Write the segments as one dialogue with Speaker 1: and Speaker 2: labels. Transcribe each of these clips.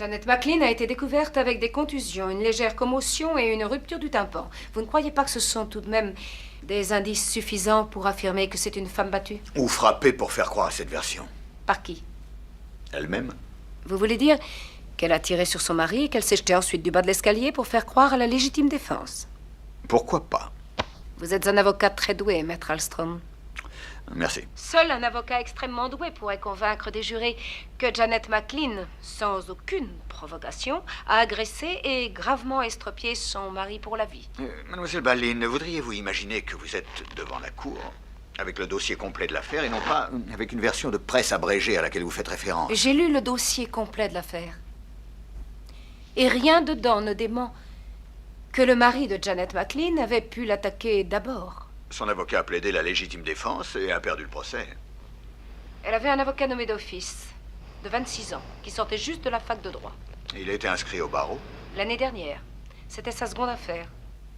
Speaker 1: Janet McLean a été découverte avec des contusions, une légère commotion et une rupture du tympan. Vous ne croyez pas que ce sont tout de même des indices suffisants pour affirmer que c'est une femme battue?
Speaker 2: Ou frappée pour faire croire à cette version.
Speaker 1: Par qui?
Speaker 2: Elle-même?
Speaker 1: Vous voulez dire qu'elle a tiré sur son mari et qu'elle s'est jetée ensuite du bas de l'escalier pour faire croire à la légitime défense?
Speaker 2: Pourquoi pas?
Speaker 1: Vous êtes un avocat très doué, maître Alstrom.
Speaker 2: Merci.
Speaker 1: Seul un avocat extrêmement doué pourrait convaincre des jurés que Janet McLean, sans aucune provocation, a agressé et gravement estropié son mari pour la vie.
Speaker 2: Mademoiselle Balin, voudriez-vous imaginer que vous êtes devant la cour, avec le dossier complet de l'affaire, et non pas avec une version de presse abrégée à laquelle vous faites référence?
Speaker 1: J'ai lu le dossier complet de l'affaire. Et rien dedans ne dément que le mari de Janet McLean avait pu l'attaquer d'abord.
Speaker 2: Son avocat a plaidé la légitime défense et a perdu le procès.
Speaker 1: Elle avait un avocat nommé d'office, de 26 ans, qui sortait juste de la fac de droit.
Speaker 2: Il a été inscrit au barreau.
Speaker 1: L'année dernière. C'était sa seconde affaire.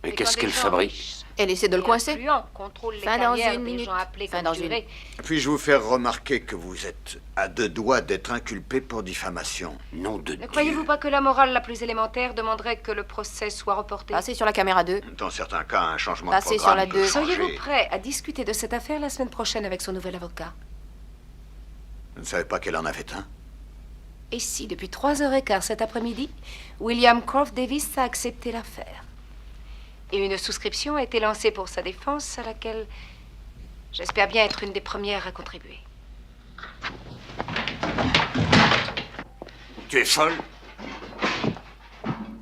Speaker 3: Mais qu'est-ce qu'elle fabrique?
Speaker 4: Elle essaie de le coincer.
Speaker 1: Contrôle les
Speaker 4: Fin dans
Speaker 1: carrières
Speaker 4: une
Speaker 1: des
Speaker 4: minute.
Speaker 1: gens appelés
Speaker 4: Fin
Speaker 1: comme
Speaker 4: dans
Speaker 1: jurés.
Speaker 2: Puis-je vous faire remarquer que vous êtes à deux doigts d'être inculpé pour diffamation?
Speaker 3: Nom de
Speaker 1: Ne
Speaker 3: Dieu.
Speaker 1: croyez-vous pas que la morale la plus élémentaire demanderait que le procès soit reporté?
Speaker 4: Passez sur la caméra 2.
Speaker 2: Dans certains cas, un changement
Speaker 4: Passez
Speaker 2: de programme
Speaker 4: sur la
Speaker 2: peut
Speaker 4: deux.
Speaker 2: changer.
Speaker 1: Seriez-vous prêt à discuter de cette affaire la semaine prochaine avec son nouvel avocat?
Speaker 2: Vous ne savez pas qu'elle en avait un?
Speaker 1: Et si, depuis 3h15 cet après-midi, William Croft Davis a accepté l'affaire? Et une souscription a été lancée pour sa défense, à laquelle j'espère bien être une des premières à contribuer.
Speaker 3: Tu es folle?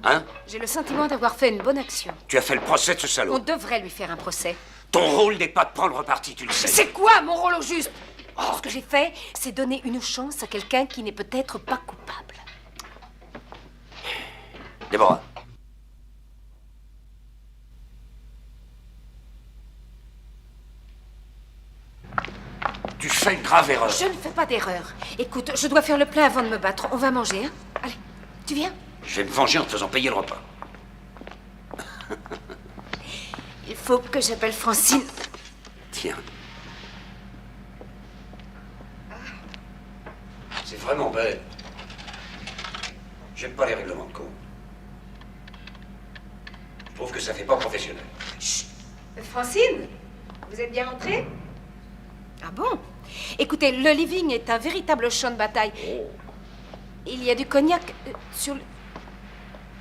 Speaker 3: Hein?
Speaker 1: J'ai le sentiment d'avoir fait une bonne action.
Speaker 3: Tu as fait le procès de ce
Speaker 1: On
Speaker 3: salaud.
Speaker 1: devrait lui faire un procès.
Speaker 3: Ton rôle n'est pas de prendre parti, tu le sais.
Speaker 1: C'est quoi mon rôle au juste? Ce que j'ai fait, c'est donner une chance à quelqu'un qui n'est peut-être pas coupable.
Speaker 3: Déborah. Tu fais une grave erreur.
Speaker 1: Je ne fais pas d'erreur. Écoute, je dois faire le plein avant de me battre. On va manger, hein? Allez, tu viens?
Speaker 3: Je vais me venger en te faisant payer le repas.
Speaker 1: Il faut que j'appelle Francine.
Speaker 3: Tiens. C'est vraiment bête. J'aime pas les règlements de compte. Je trouve que ça fait pas professionnel.
Speaker 1: Chut. Francine, vous êtes bien rentrée? Ah bon? Écoutez, le living est un véritable champ de bataille. Il y a du cognac sur le...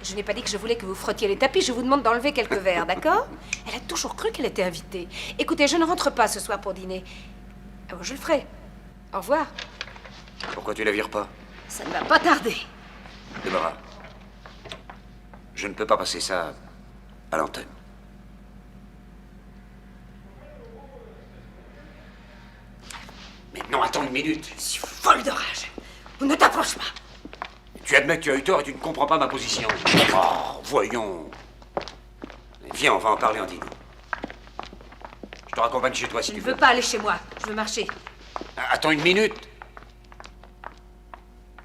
Speaker 1: Je n'ai pas dit que je voulais que vous frottiez les tapis, je vous demande d'enlever quelques verres, d'accord? Elle a toujours cru qu'elle était invitée. Écoutez, je ne rentre pas ce soir pour dîner. Ah bon, je le ferai. Au revoir.
Speaker 3: Pourquoi tu la vires pas?
Speaker 1: Ça ne va pas tarder.
Speaker 3: Déborah. Je ne peux pas passer ça à l'antenne. Mais non, attends une minute.
Speaker 1: Je suis folle de rage. Ne t'approche pas.
Speaker 3: Tu admets que tu as eu tort et tu ne comprends pas ma position. Oh, voyons. Viens, on va en parler en dîner. Je te raccompagne chez toi si
Speaker 1: Je
Speaker 3: tu
Speaker 1: ne
Speaker 3: veux.
Speaker 1: veux pas aller chez moi. Je veux marcher.
Speaker 3: Attends une minute.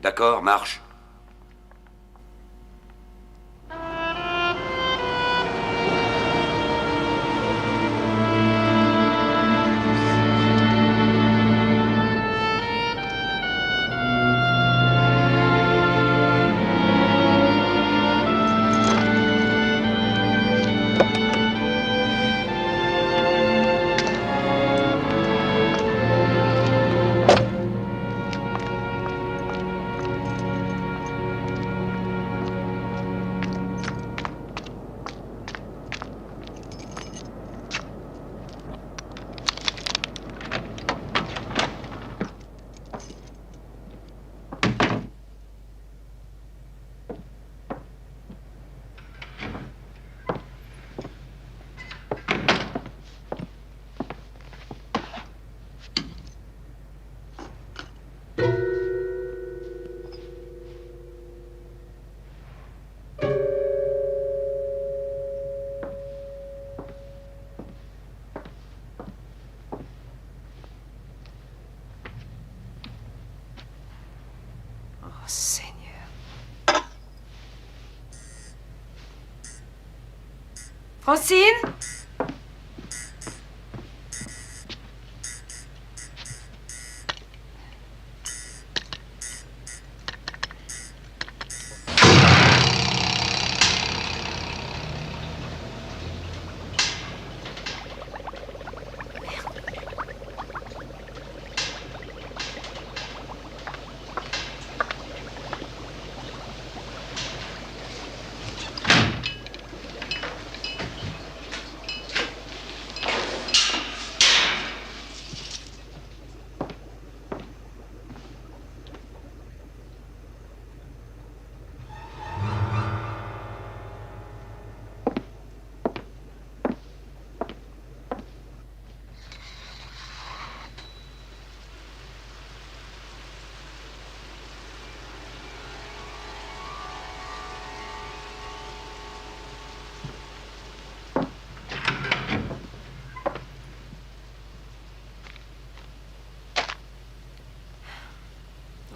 Speaker 3: D'accord, marche.
Speaker 1: Seigneur. Francine?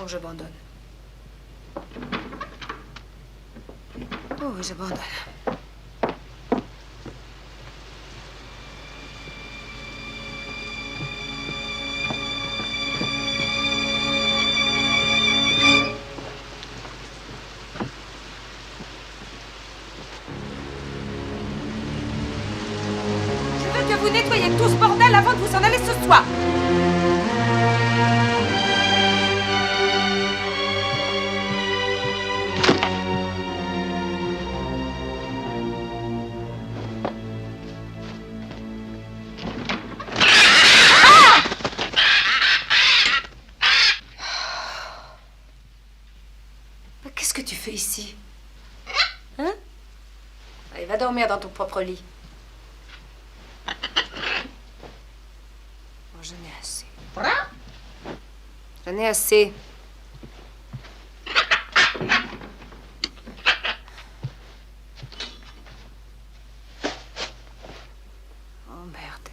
Speaker 1: Bon, j'abandonne. Oh, j'abandonne. Je veux que vous nettoyiez tout ce bordel avant de vous en aller ce soir. Qu'est-ce que tu fais ici? Hein? Allez, va dormir dans ton propre lit. Oh, j'en ai assez. J'en ai assez. Oh, merde.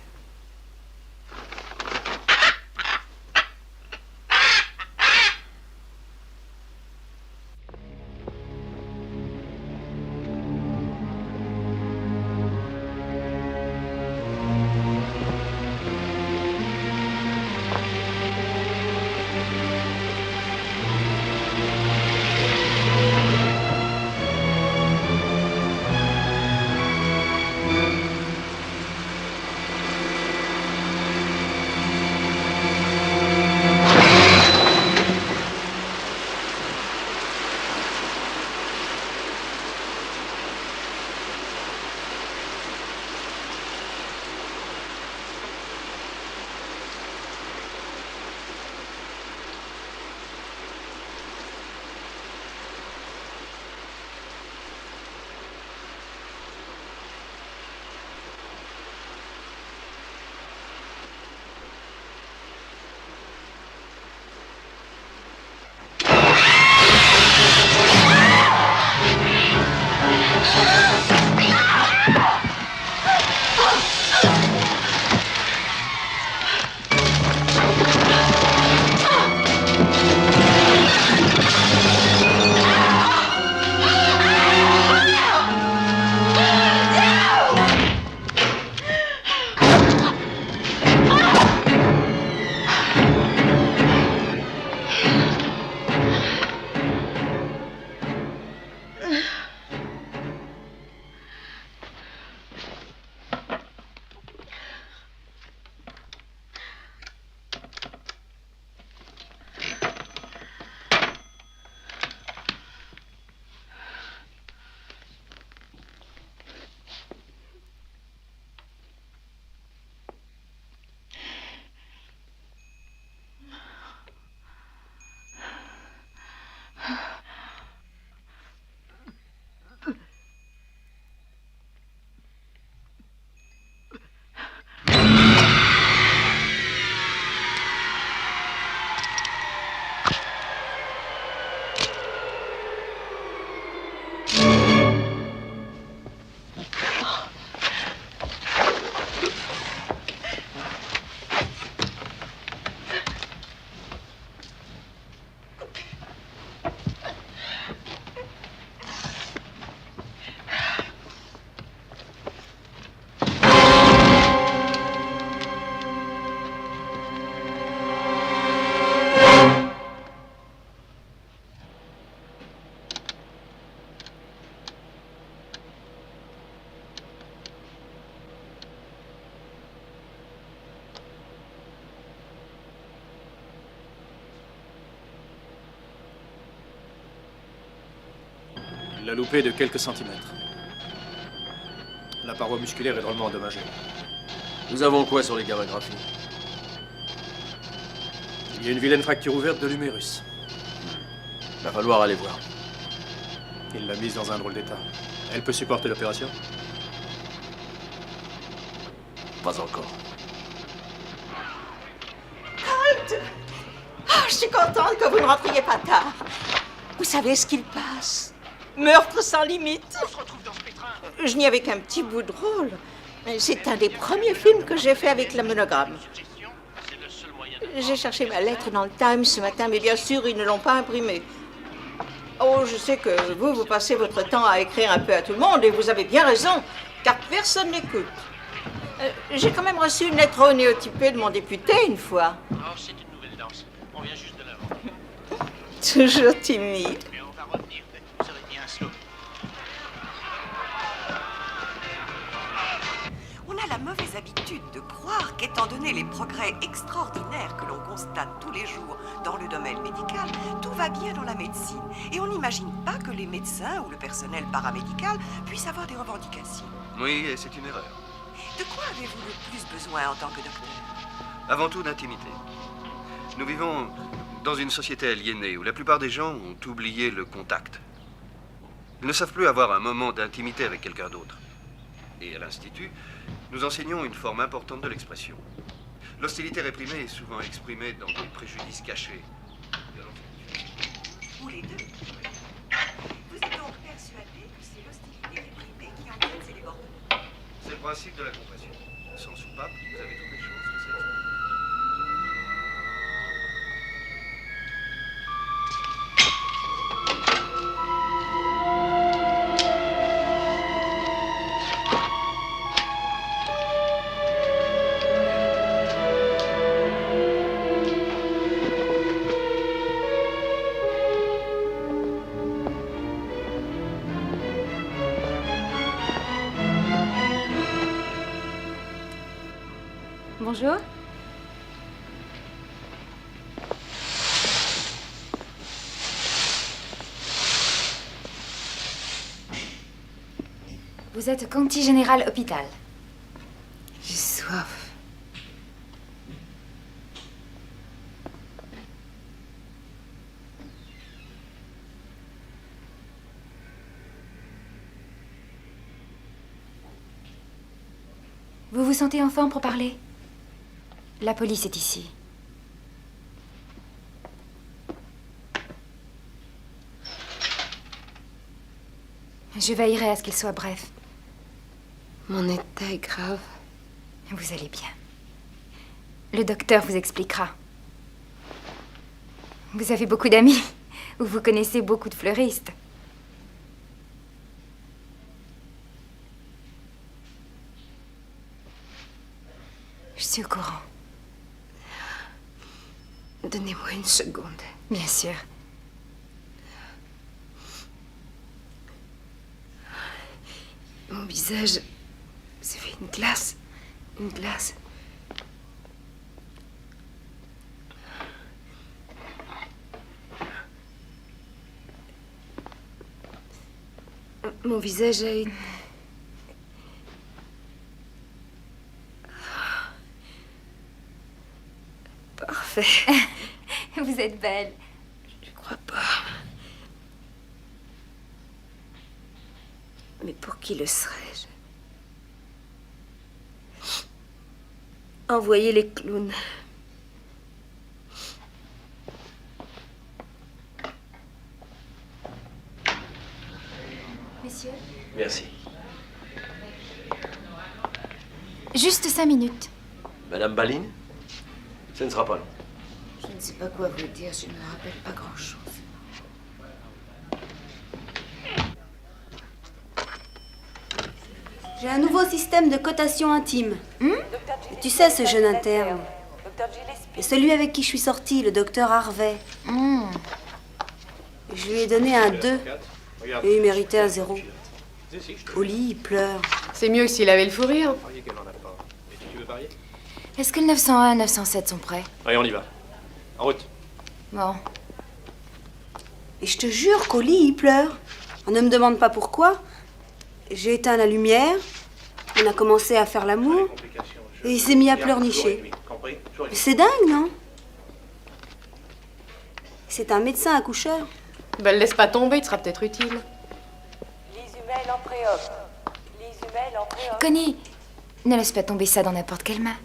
Speaker 4: Il l'a loupé de quelques centimètres. La paroi musculaire est drôlement endommagée.
Speaker 5: Nous avons quoi sur les gammagraphies?
Speaker 4: Il y a une vilaine fracture ouverte de l'humérus.
Speaker 5: Va falloir aller voir.
Speaker 4: Il l'a mise dans un drôle d'état. Elle peut supporter l'opération?
Speaker 5: Pas encore.
Speaker 6: Colt! Oh, je suis contente que vous ne rentriez pas tard. Vous savez ce qu'il passe? Meurtre sans limite.
Speaker 7: On se retrouve dans ce pétrin.
Speaker 6: Je n'y avais qu'un petit bout de rôle. C'est un des premiers films que j'ai fait avec la monogramme.
Speaker 7: Suggestion, c'est le seul moyen
Speaker 6: J'ai cherché ma lettre dans le Times ce matin, mais bien sûr, ils ne l'ont pas imprimée. Oh, je sais que vous passez votre temps à écrire un peu à tout le monde, et vous avez bien raison, car personne n'écoute. J'ai quand même reçu une lettre onéotypée de mon député une fois.
Speaker 7: Oh, c'est une nouvelle danse. On vient juste de l'avant.
Speaker 6: Toujours timide.
Speaker 7: Mais on va revenir. Vous aurez bien un slow.
Speaker 8: On a la mauvaise habitude de croire qu'étant donné les progrès extraordinaires que l'on constate tous les jours dans le domaine médical, tout va bien dans la médecine. Et on n'imagine pas que les médecins ou le personnel paramédical puissent avoir des revendications.
Speaker 9: Oui, et c'est une erreur.
Speaker 8: De quoi avez-vous le plus besoin en tant que docteur?
Speaker 9: Avant tout d'intimité. Nous vivons dans une société aliénée où la plupart des gens ont oublié le contact. Ils ne savent plus avoir un moment d'intimité avec quelqu'un d'autre. Et à l'Institut, nous enseignons une forme importante de l'expression. L'hostilité réprimée est souvent exprimée dans des préjudices cachés.
Speaker 8: Ou les deux. Vous êtes donc persuadé que c'est l'hostilité réprimée qui entraîne ces débordements?
Speaker 9: C'est le principe de la compassion. Sans soupape, vous avez toutes les chances que ça explose.
Speaker 1: Bonjour. Vous êtes Conti Général Hôpital. J'ai soif. Vous vous sentez en forme pour parler? La police est ici. Je veillerai à ce qu'il soit bref. Mon état est grave. Vous allez bien. Le docteur vous expliquera. Vous avez beaucoup d'amis, ou vous connaissez beaucoup de fleuristes. Je suis au courant. Donnez-moi une seconde. Bien sûr. Mon visage s'est fait une glace. Une glace. Mon visage a une... Parfait. Vous êtes belle. Je crois pas. Mais pour qui le serais-je? Envoyez les clowns. Messieurs?
Speaker 5: Merci.
Speaker 1: Juste 5 minutes.
Speaker 5: Madame Baline? Ce ne sera pas long.
Speaker 1: Je ne sais pas quoi vous dire, je ne me rappelle pas grand-chose.
Speaker 10: J'ai un nouveau système de cotation intime. Tu sais, ce jeune interne. Et celui avec qui je suis sortie, le docteur Harvey. Je lui ai donné un 2 et il méritait un 0. Au lit, il pleure.
Speaker 11: C'est mieux que s'il avait le fou rire.
Speaker 1: Est-ce que le 901 et 907 sont prêts?
Speaker 4: Allez, on y va. En route.
Speaker 1: Bon.
Speaker 10: Et je te jure qu'au lit, il pleure. On ne me demande pas pourquoi. J'ai éteint la lumière, on a commencé à faire l'amour, et il s'est mis à pleurnicher. C'est dingue, non? C'est un médecin accoucheur.
Speaker 11: Ben, le laisse pas tomber, il sera peut-être utile.
Speaker 12: L'isumel en préop. L'isumel en préop.
Speaker 1: Connie, ne laisse pas tomber ça dans n'importe quelle main.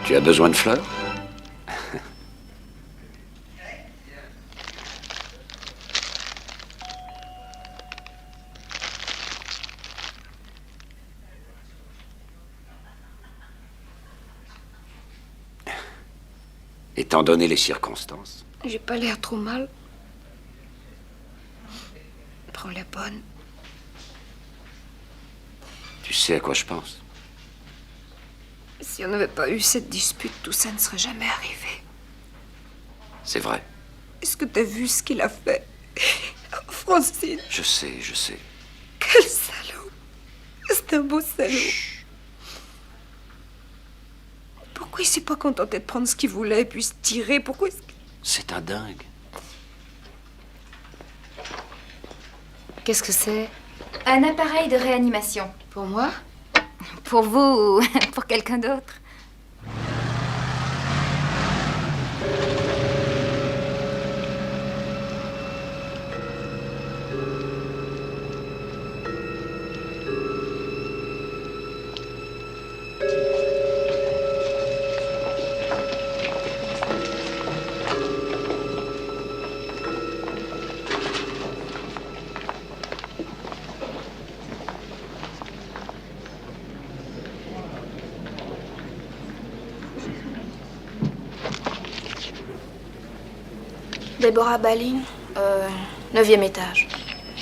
Speaker 3: Tu as besoin de fleurs? Étant donné les circonstances.
Speaker 1: J'ai pas l'air trop mal. Prends la bonne.
Speaker 3: Tu sais à quoi je pense?
Speaker 1: Si on n'avait pas eu cette dispute, tout ça ne serait jamais arrivé.
Speaker 3: C'est vrai.
Speaker 1: Est-ce que t'as vu ce qu'il a fait? Francine.
Speaker 3: Je sais, je sais.
Speaker 1: Quel salaud. C'est un beau salaud.
Speaker 3: Chut.
Speaker 1: Pourquoi il s'est pas contenté de prendre ce qu'il voulait et puis se tirer? Pourquoi est-ce que...
Speaker 3: C'est un dingue.
Speaker 13: Qu'est-ce que c'est?
Speaker 14: Un appareil de réanimation.
Speaker 13: Pour moi?
Speaker 14: Pour vous ou pour quelqu'un d'autre?
Speaker 15: Déborah Balin, 9e étage.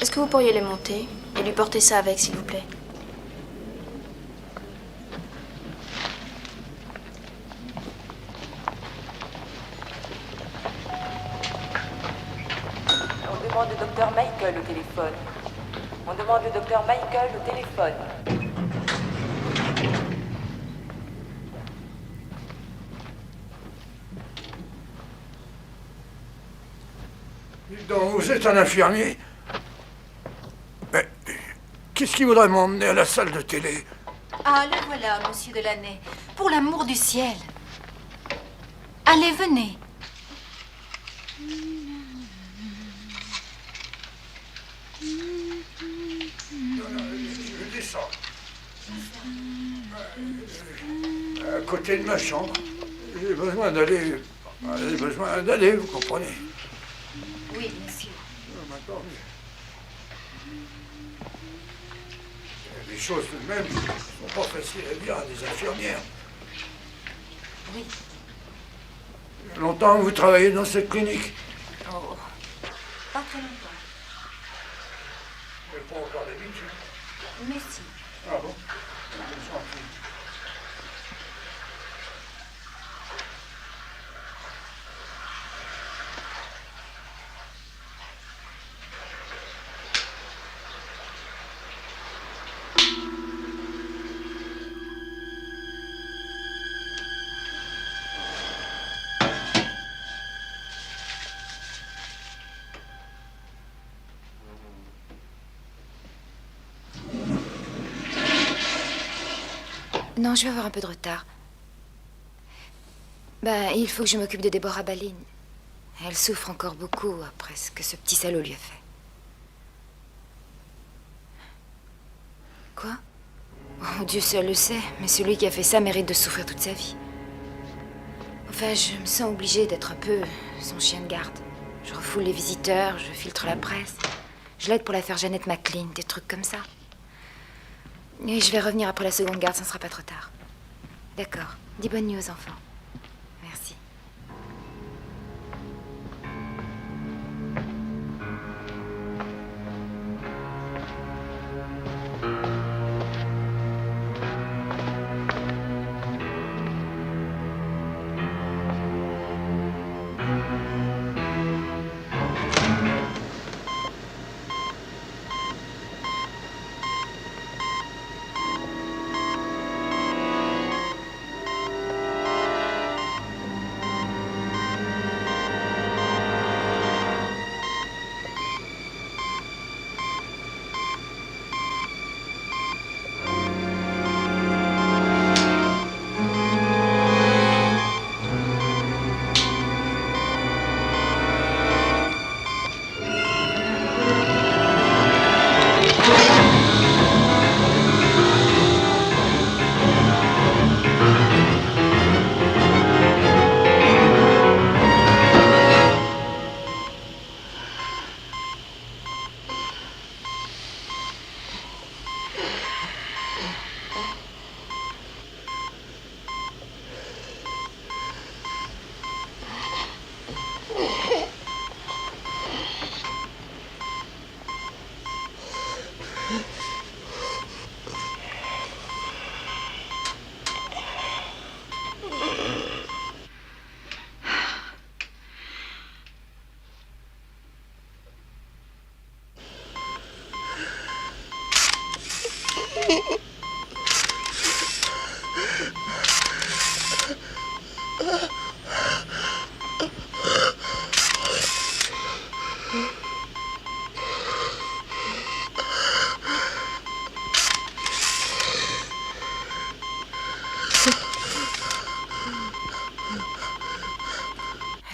Speaker 15: Est-ce que vous pourriez les monter et lui porter ça avec, s'il vous plaît?
Speaker 12: On demande le docteur Michael au téléphone. On demande le docteur Michael au téléphone.
Speaker 16: Donc, vous êtes un infirmier? Mais qu'est-ce qui voudrait m'emmener à la salle de télé?
Speaker 14: Ah, le voilà, monsieur Delaney. Pour l'amour du ciel. Allez, venez.
Speaker 16: Je descends. À côté de ma chambre. J'ai besoin d'aller. J'ai besoin d'aller, vous comprenez?
Speaker 14: Oui, monsieur.
Speaker 16: Maintenant, les choses tout de même ne sont pas faciles à dire à des infirmières.
Speaker 14: Oui.
Speaker 16: Longtemps que vous travaillez dans cette clinique?
Speaker 14: Oh, pas très longtemps.
Speaker 16: Mais pas encore d'habitude.
Speaker 14: Merci.
Speaker 16: Ah bon?
Speaker 13: Non, je vais avoir un peu de retard. Ben, il faut que je m'occupe de Déborah Balin. Elle souffre encore beaucoup après ce que ce petit salaud lui a fait. Quoi? Oh, Dieu seul le sait, mais celui qui a fait ça mérite de souffrir toute sa vie. Enfin, je me sens obligée d'être un peu son chien de garde. Je refoule les visiteurs, je filtre la presse. Je l'aide pour l'affaire Jeannette McLean, des trucs comme ça. Et je vais revenir après la seconde garde, ça ne sera pas trop tard. D'accord. Dis bonne nuit aux enfants. Merci.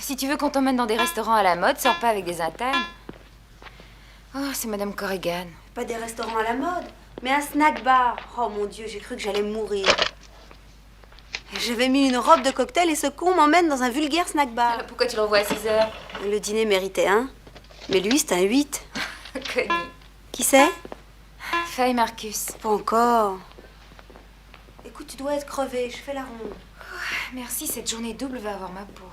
Speaker 13: Si tu veux qu'on t'emmène dans des restaurants à la mode, sors pas avec des internes. Oh, c'est Madame Corrigan.
Speaker 10: Pas des restaurants à la mode, mais un snack bar. Oh mon Dieu, j'ai cru que j'allais mourir. J'avais mis une robe de cocktail et ce con m'emmène dans un vulgaire snack bar.
Speaker 13: Alors pourquoi tu l'envoies à 6 heures?
Speaker 10: Le dîner méritait 1, mais lui c'est un 8.
Speaker 13: Connie.
Speaker 10: Qui c'est?
Speaker 13: Faye Marcus.
Speaker 10: Pas encore. Écoute, tu dois être crevé, je fais la ronde.
Speaker 13: Oh, merci, cette journée double va avoir ma peau.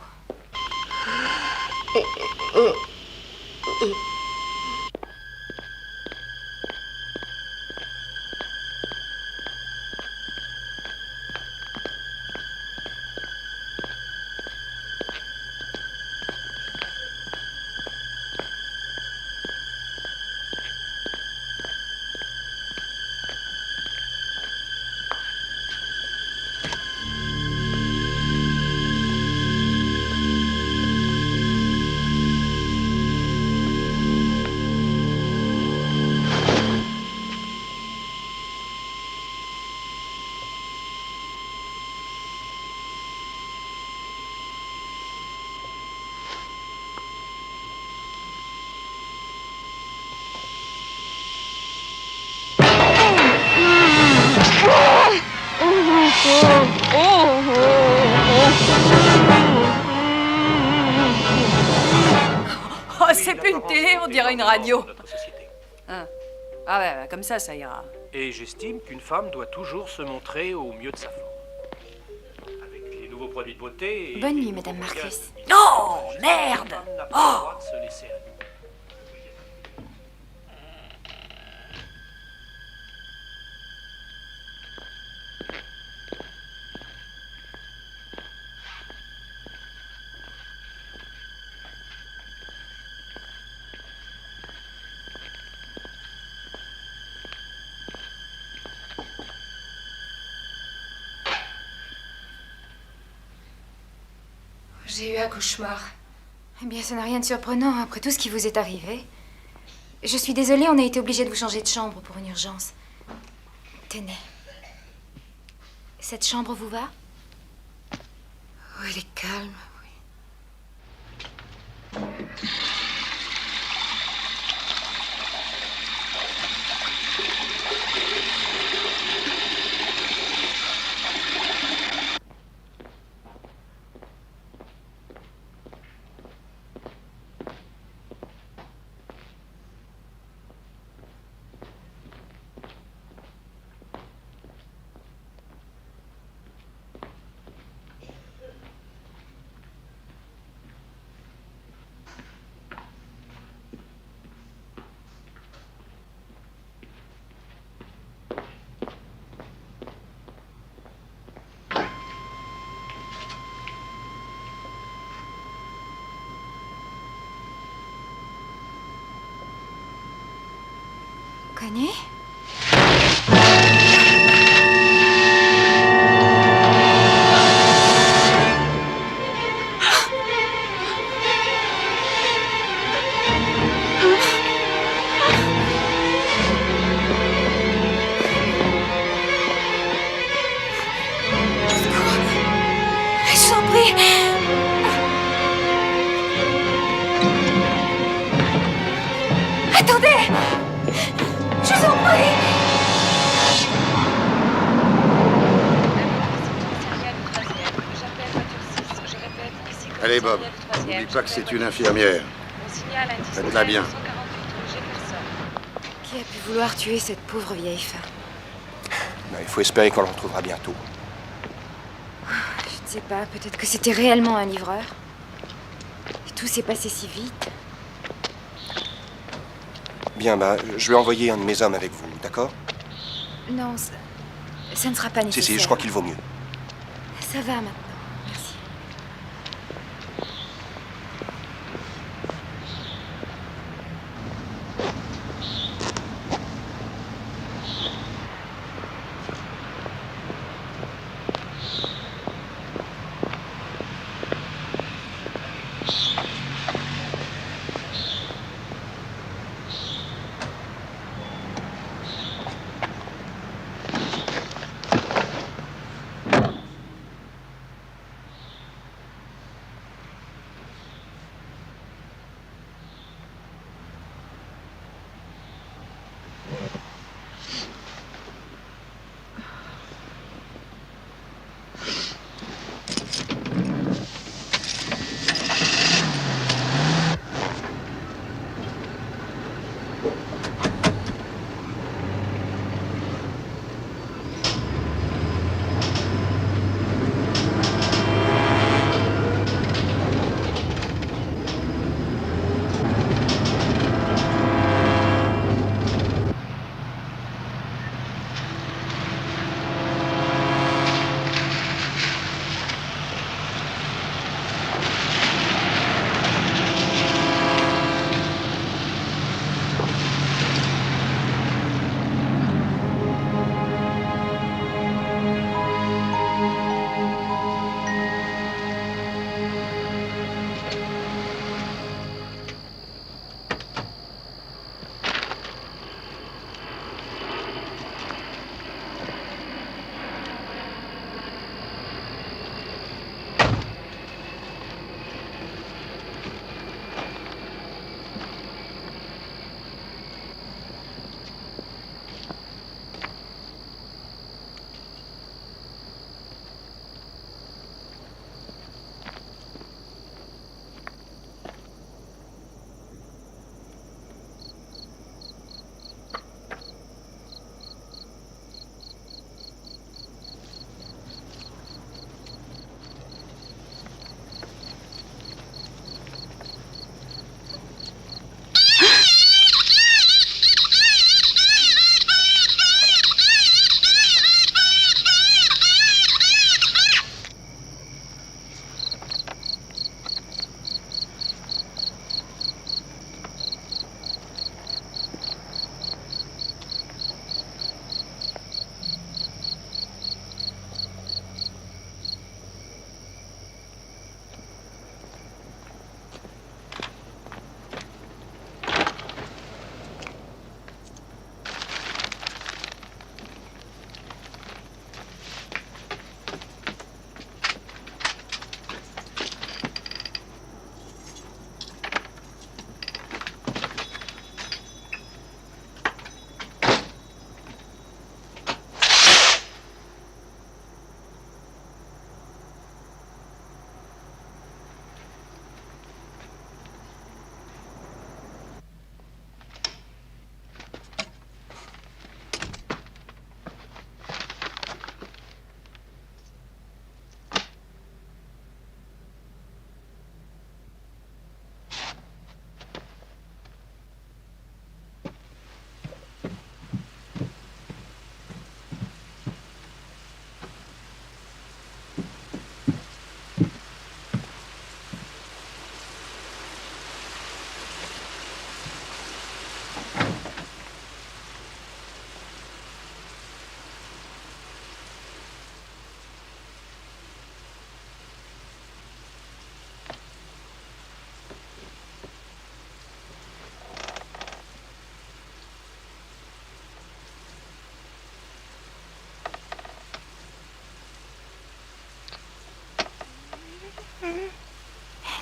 Speaker 17: Oh, c'est plus une télé, on dirait une radio. Ah, ah ouais, comme ça ira.
Speaker 7: Et j'estime qu'une femme doit toujours se montrer au mieux de sa forme. Avec les nouveaux produits de beauté...
Speaker 13: Bonne nuit, Madame Marcus.
Speaker 17: Oh, merde! Oh!
Speaker 7: Se laisser aller.
Speaker 1: J'ai eu un cauchemar.
Speaker 13: Eh bien, ça n'a rien de surprenant après tout ce qui vous est arrivé. Je suis désolée, on a été obligé de vous changer de chambre pour une urgence. Tenez. Cette chambre vous va?
Speaker 1: Oh, elle est calme, oui.
Speaker 13: Connie?
Speaker 1: Je vous en prie.
Speaker 13: Attendez! Je vous en prie!
Speaker 18: Allez, Bob, n'oublie pas que c'est une infirmière. Faites-la bien.
Speaker 13: Qui a pu vouloir tuer cette pauvre vieille femme?
Speaker 5: Il faut espérer qu'on le retrouvera bientôt.
Speaker 13: Je ne sais pas, peut-être que c'était réellement un livreur. Et tout s'est passé si vite.
Speaker 5: Bien, je vais envoyer un de mes hommes avec vous, d'accord?
Speaker 13: Non, ça ne sera pas nécessaire.
Speaker 5: Si, je crois qu'il vaut mieux.
Speaker 13: Ça va maintenant, merci.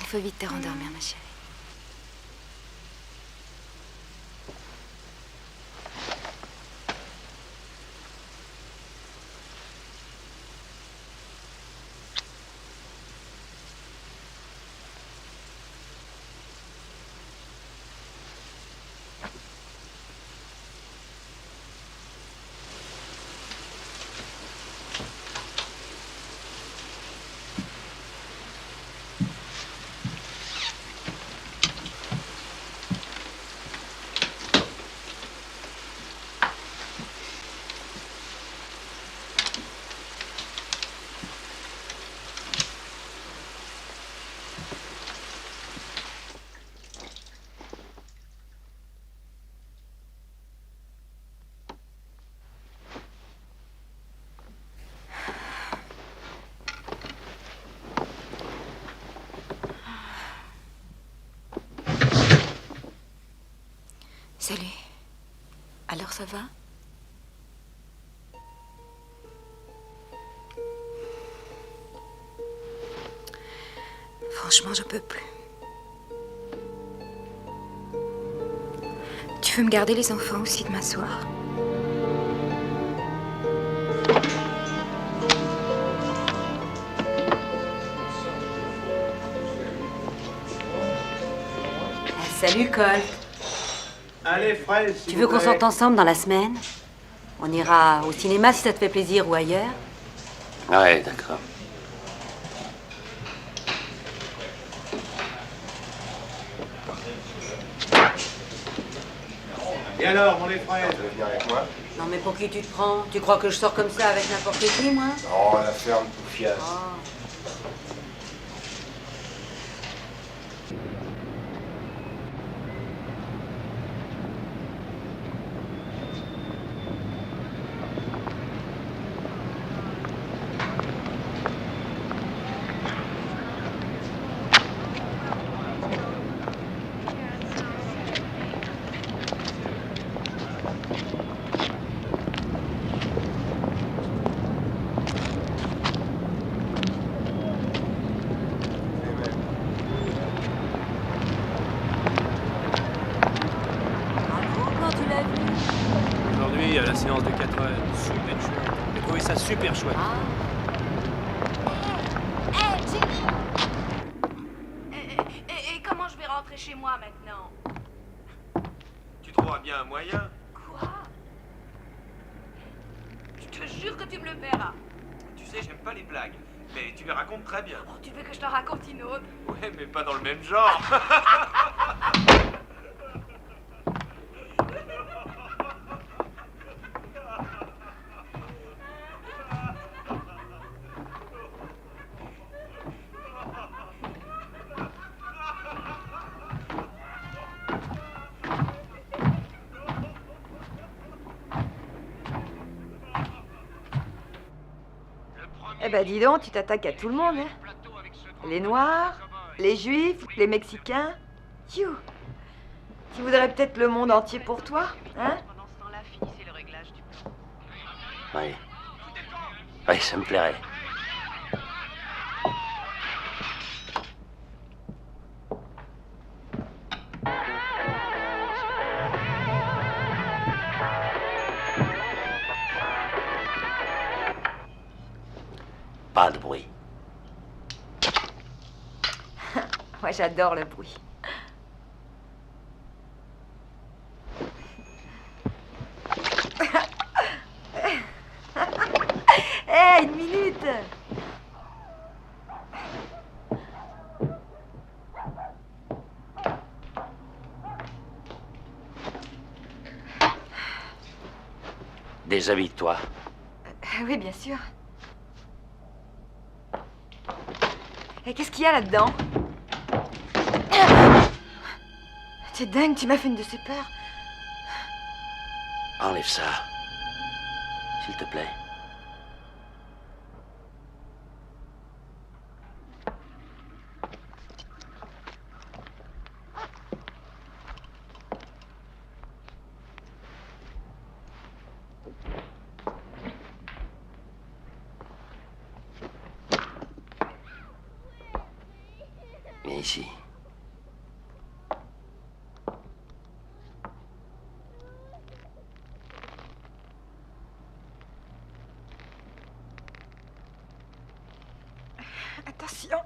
Speaker 13: faut vite te rendormir, ma chérie. Salut. Alors ça va? Franchement, je peux plus. Tu veux me garder les enfants aussi demain soir?
Speaker 19: Salut, Colt.
Speaker 16: Allez, Fred,
Speaker 19: Tu veux qu'on sorte ensemble dans la semaine? On ira au cinéma si ça te fait plaisir ou ailleurs.
Speaker 3: Ouais, d'accord.
Speaker 16: Et alors, mon Fred?
Speaker 5: Tu veux venir avec moi?
Speaker 19: Non, mais pour qui tu te prends? Tu crois que je sors comme ça avec n'importe qui, moi?
Speaker 5: Non, la ferme Poufias.
Speaker 4: Aujourd'hui, à la séance de 4 heures, super chouette. J'ai trouvé ça super chouette.
Speaker 15: Et comment je vais rentrer chez moi maintenant?
Speaker 9: Tu trouveras bien un moyen.
Speaker 15: Quoi? Je te jure que tu me le verras.
Speaker 9: Tu sais, j'aime pas les blagues, mais tu les racontes très bien.
Speaker 15: Oh, tu veux que je t'en raconte une autre?
Speaker 9: Ouais, mais pas dans le même genre.
Speaker 20: Eh ben dis donc, tu t'attaques à tout le monde, hein. Les Noirs, les Juifs, les Mexicains. Phew. Tu voudrais peut-être le monde entier pour toi, hein?
Speaker 3: Oui. Oui, ça me plairait. Pas de bruit.
Speaker 20: Moi, j'adore le bruit. Hé, une minute!
Speaker 3: Déshabille-toi.
Speaker 20: Oui, bien sûr. Et qu'est-ce qu'il y a là-dedans? T'es dingue, tu m'as fait une de ces peurs.
Speaker 3: Enlève ça. S'il te plaît.
Speaker 21: ici.
Speaker 20: Attention.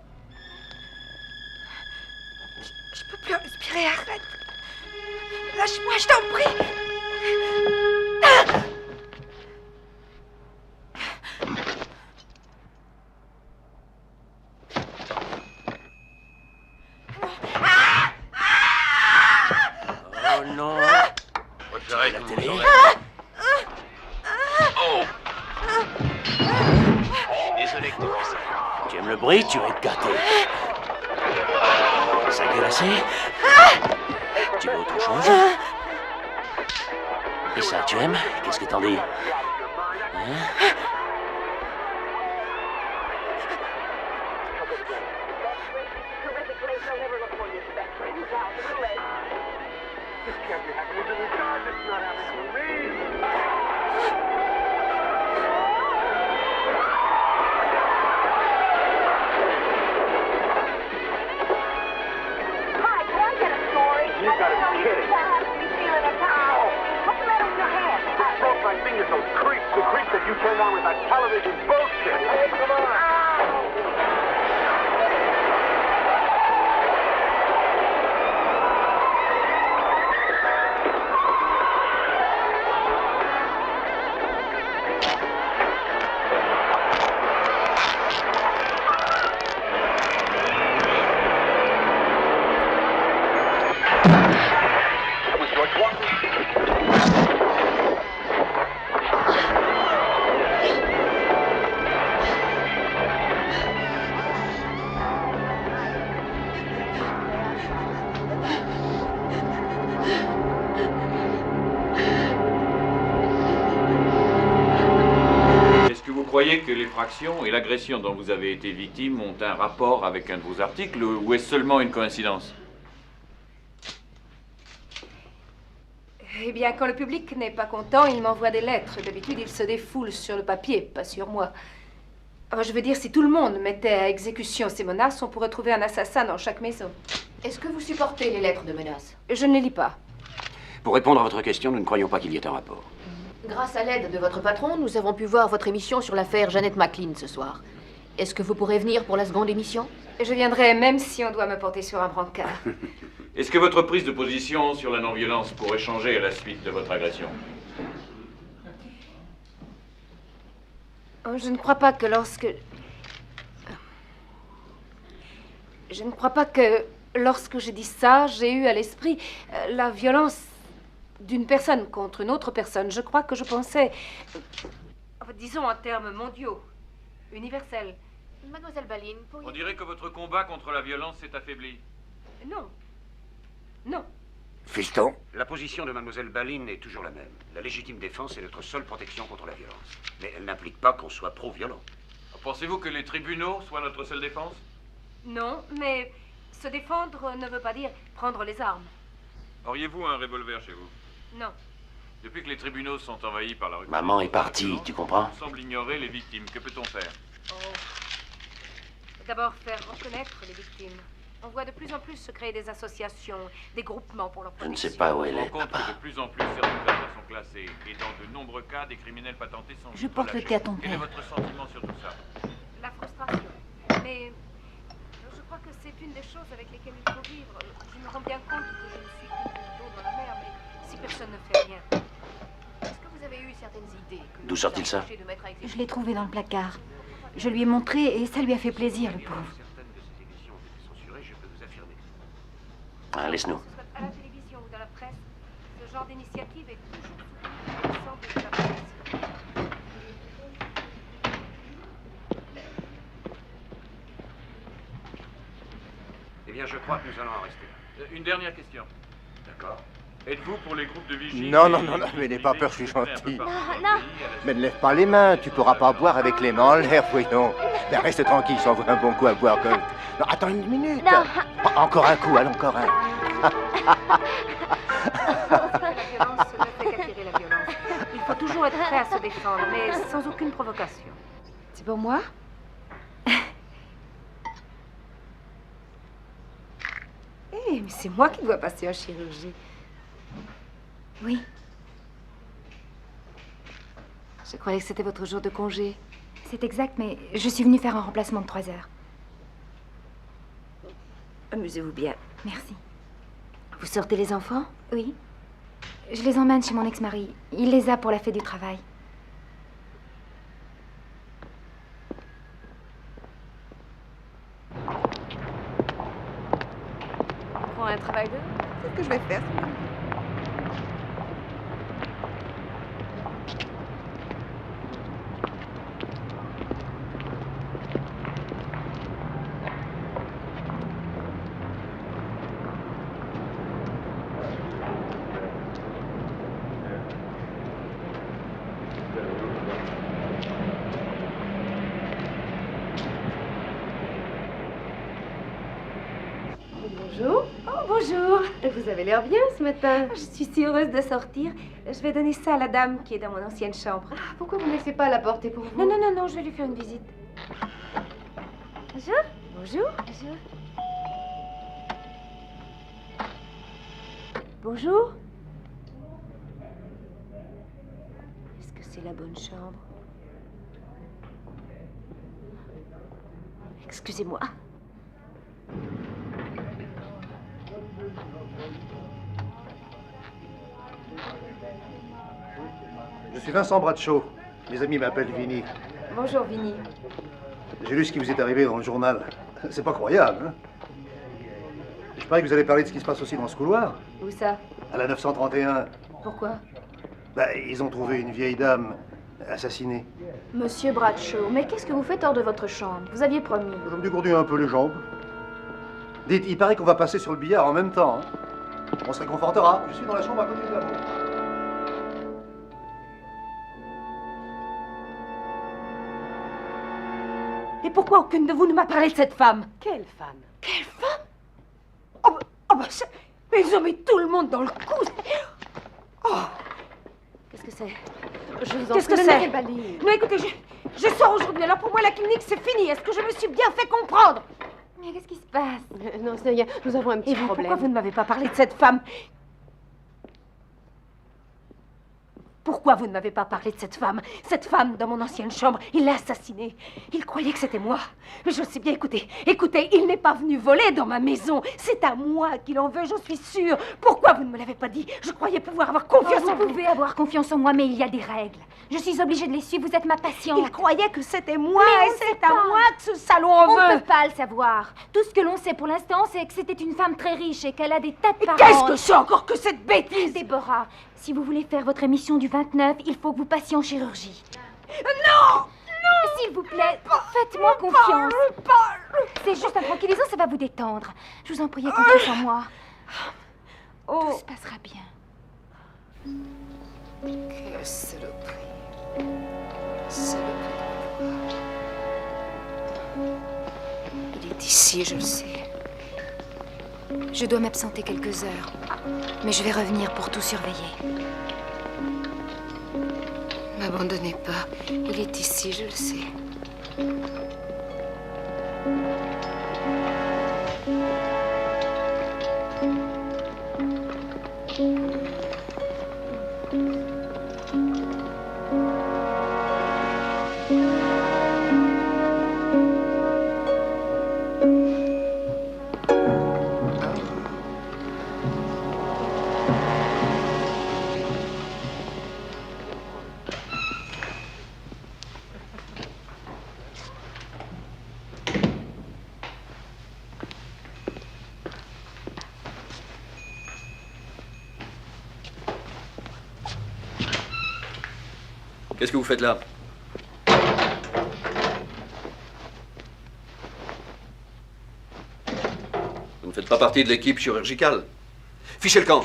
Speaker 20: Je peux plus respirer, arrête. Lâche-moi, je t'en prie. Ah!
Speaker 21: Oh non.
Speaker 9: Préférez
Speaker 21: la télé.
Speaker 9: Oh.
Speaker 21: Désolé que tu fais ça. Tu aimes le bruit, tu vas être gâté. Ça gueule assez? Tu veux autre chose? Et ça, tu aimes? Qu'est-ce que t'en dis? Hein?
Speaker 22: croyez que l'effraction et l'agression dont vous avez été victime ont un rapport avec un de vos articles ou est-ce seulement une coïncidence?
Speaker 1: Eh bien, quand le public n'est pas content, il m'envoie des lettres. D'habitude, il se défoule sur le papier, pas sur moi. Enfin, je veux dire, si tout le monde mettait à exécution ces menaces, on pourrait trouver un assassin dans chaque maison.
Speaker 23: Est-ce que vous supportez les lettres de menaces?
Speaker 1: Je ne les lis pas.
Speaker 3: Pour répondre à votre question, nous ne croyons pas qu'il y ait un rapport.
Speaker 23: Grâce à l'aide de votre patron, nous avons pu voir votre émission sur l'affaire Jeannette McLean ce soir. Est-ce que vous pourrez venir pour la seconde émission?
Speaker 1: Je viendrai même si on doit me porter sur un brancard.
Speaker 22: Est-ce que votre prise de position sur la non-violence pourrait changer à la suite de votre agression?
Speaker 1: Oh, je ne crois pas que lorsque... Je ne crois pas que lorsque j'ai dit ça, j'ai eu à l'esprit la violence d'une personne contre une autre personne. Je crois que je pensais, disons en termes mondiaux, universels.
Speaker 23: Mademoiselle Baline, pourriez-vous...
Speaker 22: On dirait que votre combat contre la violence s'est affaibli.
Speaker 1: Non. Non.
Speaker 3: Fiston? La position de Mademoiselle Baline est toujours la même. La légitime défense est notre seule protection contre la violence. Mais elle n'implique pas qu'on soit pro-violent.
Speaker 22: Pensez-vous que les tribunaux soient notre seule défense?
Speaker 1: Non, mais se défendre ne veut pas dire prendre les armes.
Speaker 22: Auriez-vous un revolver chez vous?
Speaker 1: Non.
Speaker 22: Depuis que les tribunaux sont envahis par la rue...
Speaker 21: Maman est partie, tu comprends?
Speaker 22: On semble ignorer les victimes. Que peut-on faire?
Speaker 1: D'abord, faire reconnaître les victimes. On voit de plus en plus se créer des associations, des groupements pour leur
Speaker 21: Je
Speaker 1: protection.
Speaker 21: ne sais pas où elle
Speaker 22: On
Speaker 21: est,
Speaker 22: se rend compte
Speaker 21: papa.
Speaker 22: que de plus en plus certaines affaires sont classées. Et dans de nombreux cas, des criminels patentés sont
Speaker 19: Je porte le
Speaker 22: relâchés.
Speaker 19: thé à ton
Speaker 22: Quel est
Speaker 19: père.
Speaker 22: votre sentiment sur tout ça?
Speaker 1: La frustration. Mais je crois que c'est une des choses avec lesquelles il faut vivre. Je me rends bien compte que je ne suis qu'une goutte d'eau dans la mer, mais si personne ne fait rien...
Speaker 23: Est-ce que vous avez eu certaines idées que
Speaker 21: D'où sort-il ça?
Speaker 19: Je l'ai trouvé dans le placard. Je lui ai montré et ça lui a fait plaisir, le pauvre.
Speaker 21: Ah, laisse-nous.
Speaker 1: À la télévision ou dans la presse, ce genre d'initiative est toujours soutenue par l'ensemble de la population.
Speaker 3: Eh bien, je crois que nous allons en rester.
Speaker 22: Une dernière question.
Speaker 3: D'accord.
Speaker 22: Êtes-vous pour les groupes de vigie?
Speaker 24: Non, mais n'aie pas peur, je suis gentil. Mais ne lève pas les mains, tu pourras pas boire avec les mains en l'air, voyons. Mais reste tranquille, ça en vaut un bon coup à boire, Colt. Non, attends une minute. Encore un coup, allez, encore un.
Speaker 1: La violence ne fait qu'attirer la violence. Il faut toujours être prêt à se défendre, mais sans aucune provocation.
Speaker 19: C'est pour moi?
Speaker 1: mais c'est moi qui dois passer en chirurgie.
Speaker 13: Oui.
Speaker 1: Je croyais que c'était votre jour de congé.
Speaker 13: C'est exact, mais je suis venue faire un remplacement de 3 heures.
Speaker 1: Amusez-vous bien.
Speaker 13: Merci.
Speaker 1: Vous sortez les enfants?
Speaker 13: Oui. Je les emmène chez mon ex-mari. Il les a pour la fête du travail.
Speaker 1: Pour un travail de... C'est ce que je vais faire. Bonjour. Oh, bonjour. Vous avez l'air bien ce matin. Je suis si heureuse de sortir. Je vais donner ça à la dame qui est dans mon ancienne chambre. Ah, pourquoi vous ne laissez pas la porter pour vous? Non, je vais lui faire une visite. Bonjour. Bonjour. Bonjour. Bonjour. Est-ce que c'est la bonne chambre? Excusez-moi.
Speaker 24: Je suis Vincent Bradshaw. Mes amis m'appellent Vinny.
Speaker 1: Bonjour, Vinny.
Speaker 24: J'ai lu ce qui vous est arrivé dans le journal. C'est pas croyable, hein? Je parie que vous allez parler de ce qui se passe aussi dans ce couloir.
Speaker 1: Où ça?
Speaker 24: À la 931.
Speaker 1: Pourquoi?
Speaker 24: Ils ont trouvé une vieille dame assassinée.
Speaker 15: Monsieur Bradshaw, mais qu'est-ce que vous faites hors de votre chambre? Vous aviez promis.
Speaker 24: Je me dégourdis un peu les jambes. Dites, il paraît qu'on va passer sur le billard en même temps. Hein? On se réconfortera. Je suis dans la chambre à côté de la vôtre.
Speaker 1: Et pourquoi aucune de vous ne m'a parlé de cette femme? Quelle femme? Quelle femme? Mais ils ont mis tout le monde dans le coup. Oh. Qu'est-ce que c'est? Qu'est-ce que c'est? Non, écoutez, je sors aujourd'hui. Alors pour moi, la clinique, c'est fini. Est-ce que je me suis bien fait comprendre?
Speaker 13: Mais qu'est-ce qui se passe?
Speaker 1: Non, Sneya, nous avons un petit problème. Pourquoi vous ne m'avez pas parlé de cette femme? Pourquoi vous ne m'avez pas parlé de cette femme? Cette femme dans mon ancienne chambre, il l'a assassinée. Il croyait que c'était moi. Mais je sais bien, écoutez, il n'est pas venu voler dans ma maison. C'est à moi qu'il en veut, j'en suis sûre. Pourquoi vous ne me l'avez pas dit? Je croyais pouvoir avoir confiance en vous.
Speaker 13: Vous pouvez avoir confiance en moi, mais il y a des règles. Je suis obligée de les suivre, vous êtes ma patiente.
Speaker 1: Il croyait que c'était moi, et c'est à moi que ce salaud en veut.
Speaker 13: On ne peut pas le savoir. Tout ce que l'on sait pour l'instant, c'est que c'était une femme très riche et qu'elle a des tas de parents.
Speaker 1: Qu'est-ce que c'est encore que cette bêtise?
Speaker 13: Déborah, si vous voulez faire votre émission du 29, il faut que vous passiez en chirurgie.
Speaker 1: Non!
Speaker 13: S'il vous plaît, faites-moi confiance. C'est juste un tranquillisant, ça va vous détendre. Je vous en prie, confiance en moi. Tout se passera bien.
Speaker 1: Que saloperie. Il est ici, je le sais.
Speaker 13: Je dois m'absenter quelques heures, mais je vais revenir pour tout surveiller.
Speaker 1: M'abandonnez pas. Il est ici, je le sais.
Speaker 9: Qu'est-ce que vous faites là? Vous ne faites pas partie de l'équipe chirurgicale. Fichez le camp.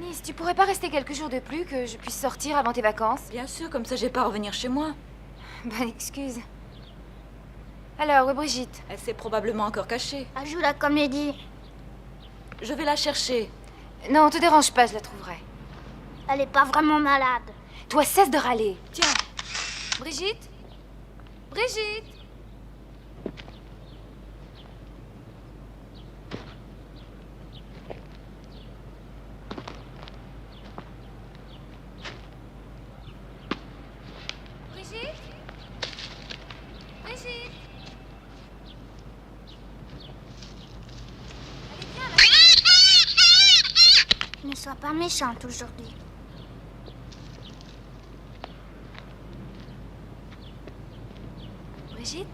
Speaker 13: Denise, tu pourrais pas rester quelques jours de plus que je puisse sortir avant tes vacances?
Speaker 17: Bien sûr, comme ça j'ai pas à revenir chez moi.
Speaker 13: Bonne excuse. Alors, où est Brigitte?
Speaker 17: Elle s'est probablement encore cachée.
Speaker 15: Elle joue la comédie.
Speaker 17: Je vais la chercher.
Speaker 13: Non, te dérange pas, je la trouverai.
Speaker 15: Elle est pas vraiment malade.
Speaker 13: Toi, cesse de râler.
Speaker 17: Tiens.
Speaker 13: Brigitte? Brigitte? Brigitte? Brigitte?
Speaker 15: Ne sois pas méchante aujourd'hui.
Speaker 13: Brigitte?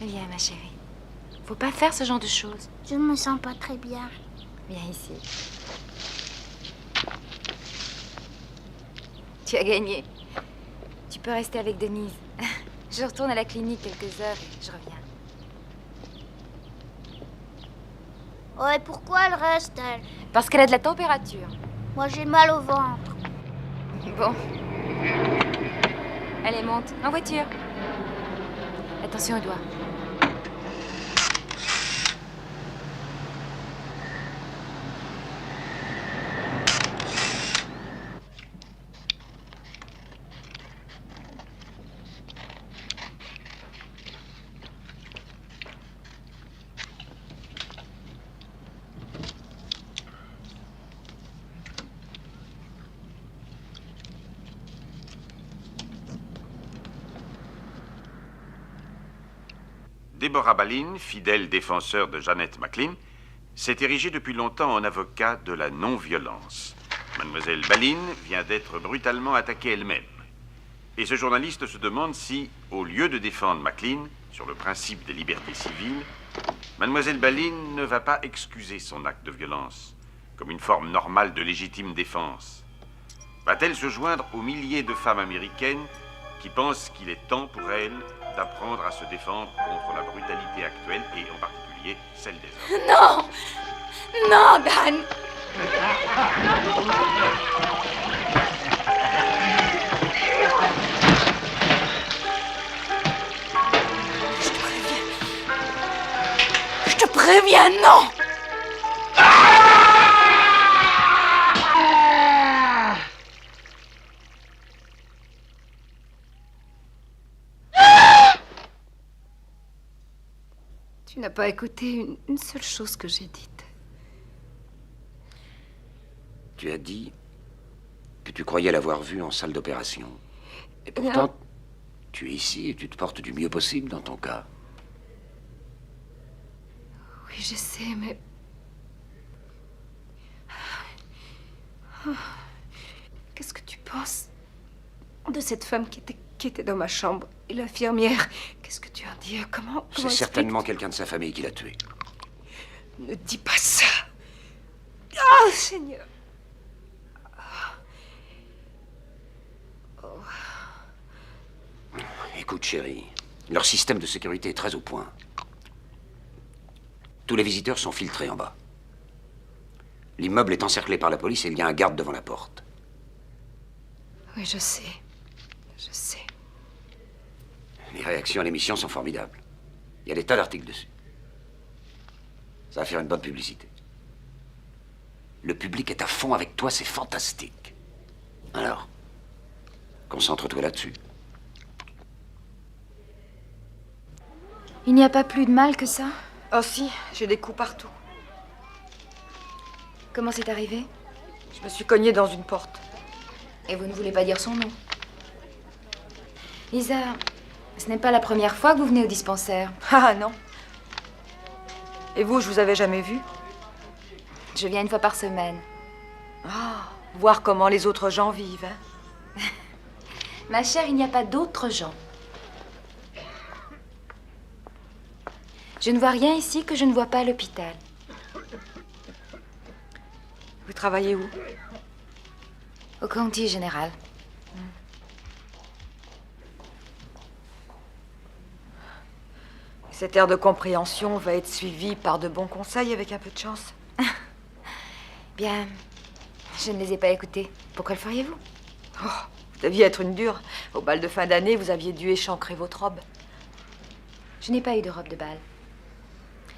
Speaker 13: Viens, ma chérie. Faut pas faire ce genre de choses.
Speaker 15: Je me sens pas très bien.
Speaker 13: Viens ici. Tu as gagné. Tu peux rester avec Denise. Je retourne à la clinique quelques heures et je reviens.
Speaker 15: Oh, et pourquoi elle reste, elle?
Speaker 13: Parce qu'elle a de la température.
Speaker 15: Moi, j'ai mal au ventre.
Speaker 13: Bon. Allez, monte. En voiture. Attention aux doigts.
Speaker 18: Deborah Balin, fidèle défenseur de Janet McClean, s'est érigée depuis longtemps en avocat de la non-violence. Mademoiselle Balin vient d'être brutalement attaquée elle-même. Et ce journaliste se demande si, au lieu de défendre McClean sur le principe des libertés civiles, Mademoiselle Balin ne va pas excuser son acte de violence, comme une forme normale de légitime défense. Va-t-elle se joindre aux milliers de femmes américaines qui pensent qu'il est temps pour elles d'apprendre à se défendre contre la brutalité actuelle et en particulier celle des hommes?
Speaker 17: Non! Non, Dan! Je te préviens, non!
Speaker 1: Tu n'as pas écouté une seule chose que j'ai dite.
Speaker 3: Tu as dit que tu croyais l'avoir vue en salle d'opération. Et
Speaker 1: bien,
Speaker 3: pourtant, tu es ici et tu te portes du mieux possible dans ton cas.
Speaker 1: Oui, je sais, mais... Qu'est-ce que tu penses de cette femme qui était dans ma chambre? Et l'infirmière, qu'est-ce que tu en dis? Comment
Speaker 3: C'est certainement quelqu'un de sa famille qui l'a tué.
Speaker 1: Ne dis pas ça. Oh, Seigneur.
Speaker 3: Écoute, chérie, leur système de sécurité est très au point. Tous les visiteurs sont filtrés en bas. L'immeuble est encerclé par la police et il y a un garde devant la porte.
Speaker 1: Oui, je sais. Je sais.
Speaker 3: Les réactions à l'émission sont formidables. Il y a des tas d'articles dessus. Ça va faire une bonne publicité. Le public est à fond avec toi, c'est fantastique. Alors, concentre-toi là-dessus.
Speaker 13: Il n'y a pas plus de mal que ça?
Speaker 20: Oh si, j'ai des coups partout.
Speaker 13: Comment c'est arrivé?
Speaker 20: Je me suis cognée dans une porte.
Speaker 13: Et vous ne voulez pas dire son nom? Lisa, ce n'est pas la première fois que vous venez au dispensaire.
Speaker 20: Ah non. Et vous, je vous avais jamais vu?
Speaker 13: Je viens une fois par semaine.
Speaker 20: Ah, voir comment les autres gens vivent, hein?
Speaker 13: Ma chère, il n'y a pas d'autres gens. Je ne vois rien ici que je ne vois pas à l'hôpital.
Speaker 20: Vous travaillez où?
Speaker 13: Au County Général.
Speaker 20: Cet air de compréhension va être suivi par de bons conseils avec un peu de chance.
Speaker 13: Bien, je ne les ai pas écoutés. Pourquoi le feriez-vous?
Speaker 20: Oh, vous deviez être une dure. Au bal de fin d'année, vous aviez dû échancrer votre robe.
Speaker 13: Je n'ai pas eu de robe de bal.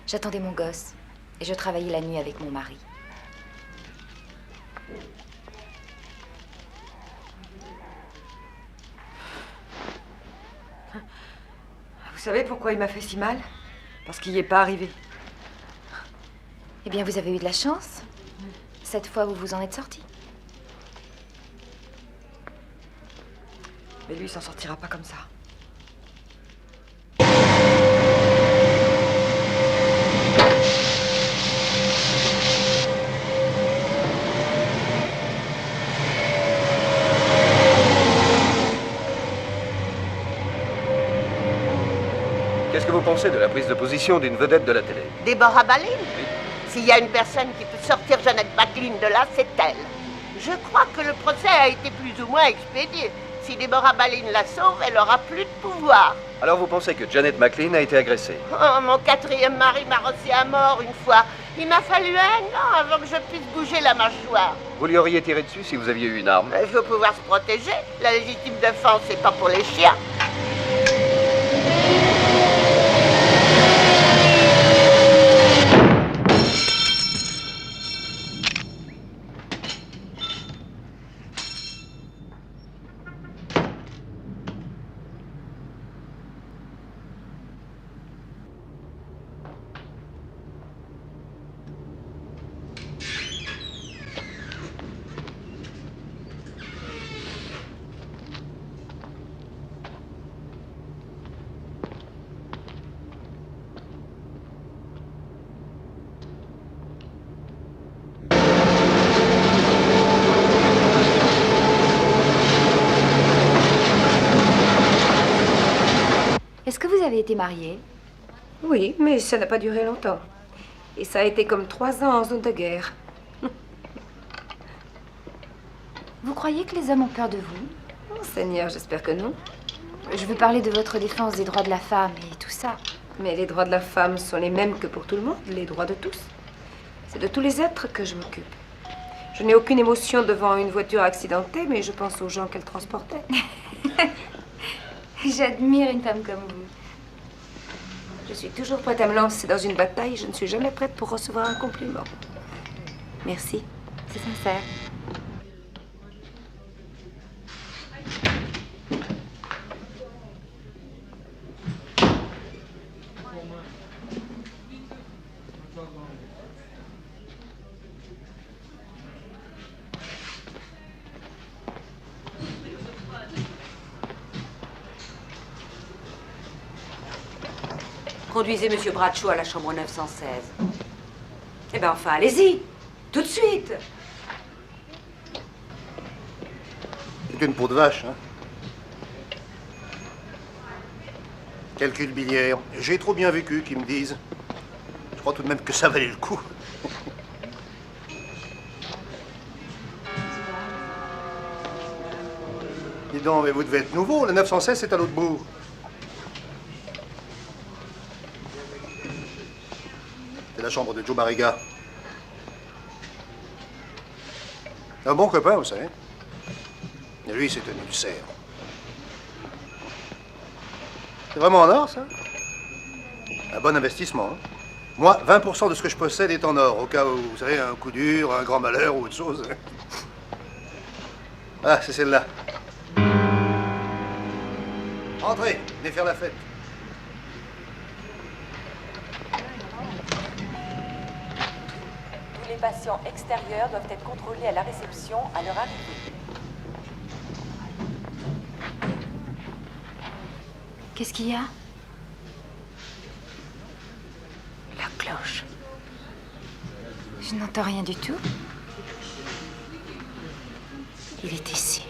Speaker 13: J'attendais mon gosse et je travaillais la nuit avec mon mari.
Speaker 20: Vous savez pourquoi il m'a fait si mal? Parce qu'il n'y est pas arrivé.
Speaker 13: Eh bien, vous avez eu de la chance. Cette fois, vous vous en êtes sorti.
Speaker 20: Mais lui, il s'en sortira pas comme ça.
Speaker 9: Qu'est-ce que vous pensez de la prise de position d'une vedette de la télé?
Speaker 2: Deborah Balin? S'il y a une personne qui peut sortir Janet McClean de là, c'est elle. Je crois que le procès a été plus ou moins expédié. Si Deborah Balin la sauve, elle aura plus de pouvoir.
Speaker 9: Alors vous pensez que Janet McClean a été agressée?
Speaker 2: Oh, mon 4e mari m'a rossé à mort une fois. Il m'a fallu 1 an avant que je puisse bouger la mâchoire.
Speaker 9: Vous lui auriez tiré dessus si vous aviez eu une arme?
Speaker 2: Il faut pouvoir se protéger. La légitime défense, c'est pas pour les chiens.
Speaker 13: Est-ce que vous avez été mariée?
Speaker 1: Oui, mais ça n'a pas duré longtemps. Et ça a été comme 3 ans en zone de guerre.
Speaker 13: Vous croyez que les hommes ont peur de vous?
Speaker 1: Oh, Seigneur, j'espère que non.
Speaker 13: Je veux parler de votre défense des droits de la femme et tout ça.
Speaker 1: Mais les droits de la femme sont les mêmes que pour tout le monde, les droits de tous. C'est de tous les êtres que je m'occupe. Je n'ai aucune émotion devant une voiture accidentée, mais je pense aux gens qu'elle transportait.
Speaker 13: J'admire une femme comme vous.
Speaker 1: Je suis toujours prête à me lancer dans une bataille. Je ne suis jamais prête pour recevoir un compliment. Merci.
Speaker 13: C'est sincère.
Speaker 19: Conduisez Monsieur Bradshaw à la chambre 916. Eh bien, enfin, allez-y. Tout de suite.
Speaker 24: C'est une peau de vache, hein. Calcul biliaire. J'ai trop bien vécu qu'ils me disent. Je crois tout de même que ça valait le coup. Dis donc, mais vous devez être nouveau. Le 916, c'est à l'autre bout. C'est la chambre de Joe Barriga. Un bon copain, vous savez. Et lui, c'est un ulcère. C'est vraiment en or, ça? Un bon investissement, hein? Moi, 20% de ce que je possède est en or, au cas où, vous savez, un coup dur, un grand malheur ou autre chose. Ah, c'est celle-là. Entrez, venez faire la fête.
Speaker 12: Tous les patients extérieurs doivent être contrôlés à la réception à leur arrivée.
Speaker 13: Qu'est-ce qu'il y a?
Speaker 1: La cloche.
Speaker 13: Je n'entends rien du tout. Il est ici.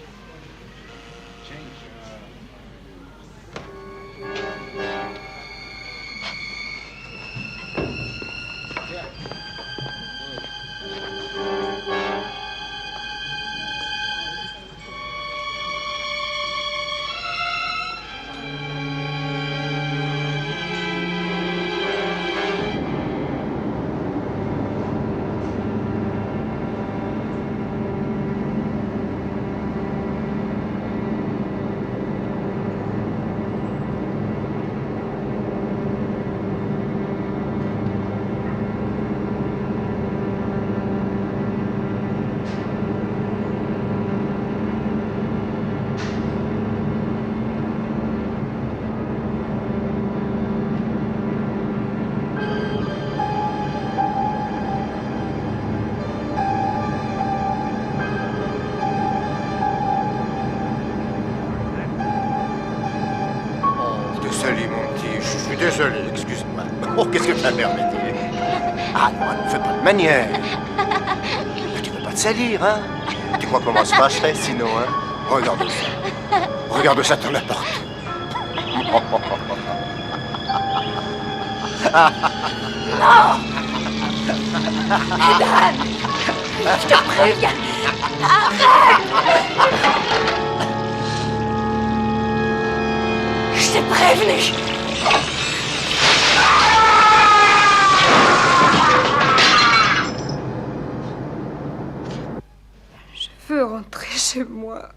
Speaker 24: Salut, mon petit. Je suis désolé, excuse-moi. Oh, qu'est-ce que t'as permetté? Ah non, ne fais pas de manière. Mais tu veux pas te salir, hein? Tu crois qu'on se fâcherait sinon, hein? Regarde ça. Regarde ça dans la porte.
Speaker 1: Non! Dan! Je te préviens! Arrête! Je t'ai prévenu! Je veux rentrer chez moi.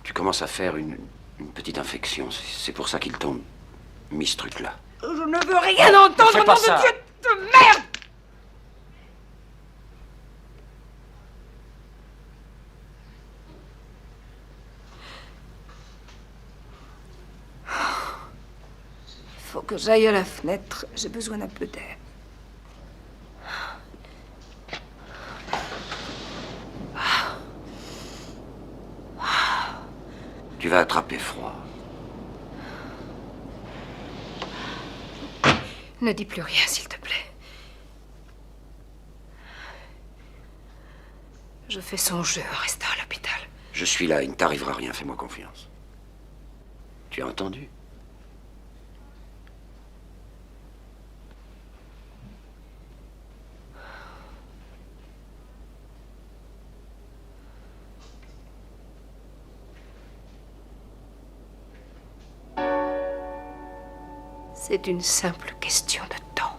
Speaker 3: Tu commences à faire une petite infection. C'est pour ça qu'ils t'ont mis ce truc-là.
Speaker 1: Je ne veux rien entendre,
Speaker 3: Fais
Speaker 1: nom
Speaker 3: pas
Speaker 1: de
Speaker 3: ça.
Speaker 1: Dieu de merde! Il faut que j'aille à la fenêtre. J'ai besoin d'un peu d'air.
Speaker 3: Tu vas attraper froid.
Speaker 1: Ne dis plus rien, s'il te plaît. Je fais son jeu en restant à l'hôpital.
Speaker 3: Je suis là, il ne t'arrivera rien, fais-moi confiance. Tu as entendu?
Speaker 1: C'est une simple question de temps.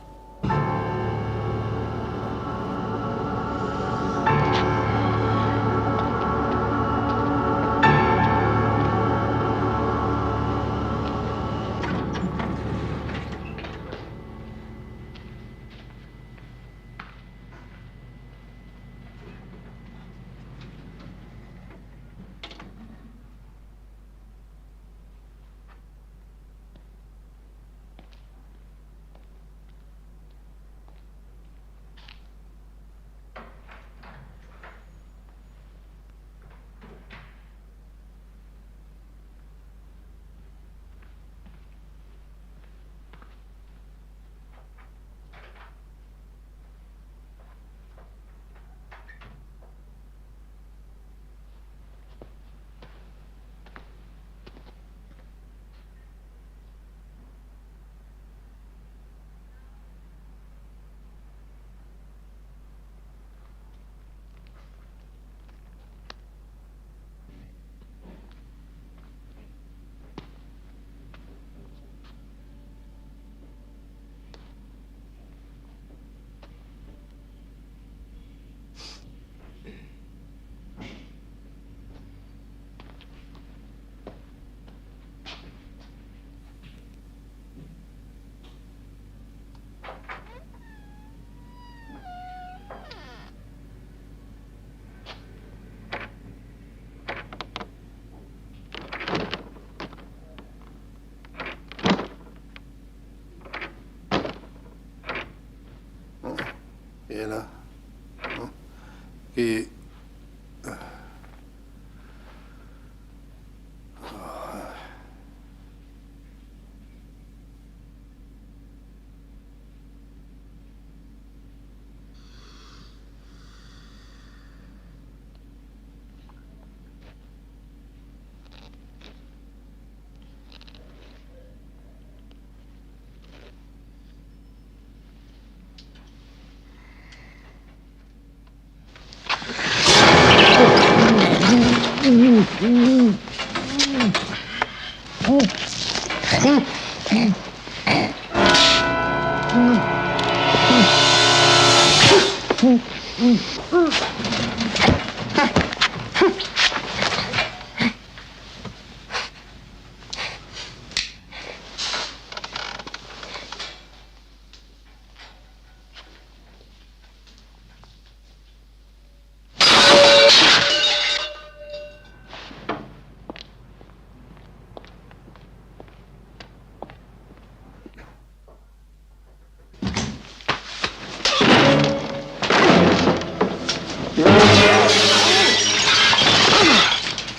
Speaker 16: Et là, et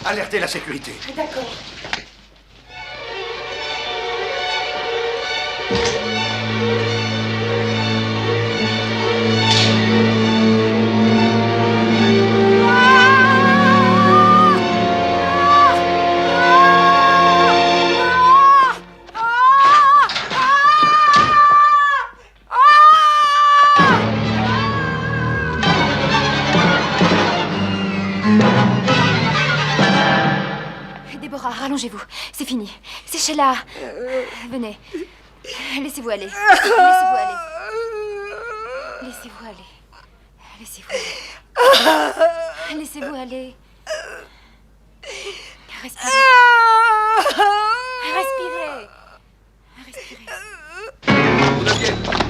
Speaker 16: alertez la sécurité.
Speaker 1: D'accord.
Speaker 13: C'est fini. C'est Sheila. Venez. Laissez-vous aller. Laissez-vous aller. Laissez-vous aller. Laissez-vous aller. Laissez-vous aller. Respirez. Respirez. Respirez.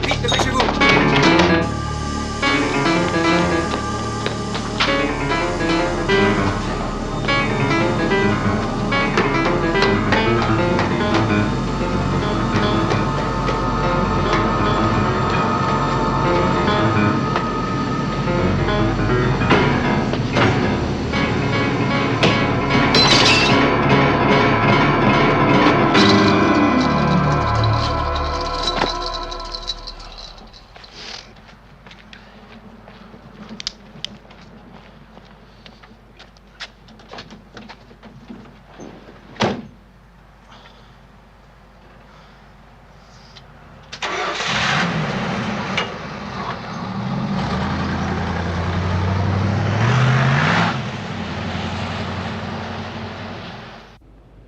Speaker 9: Vite, dépêchez-vous.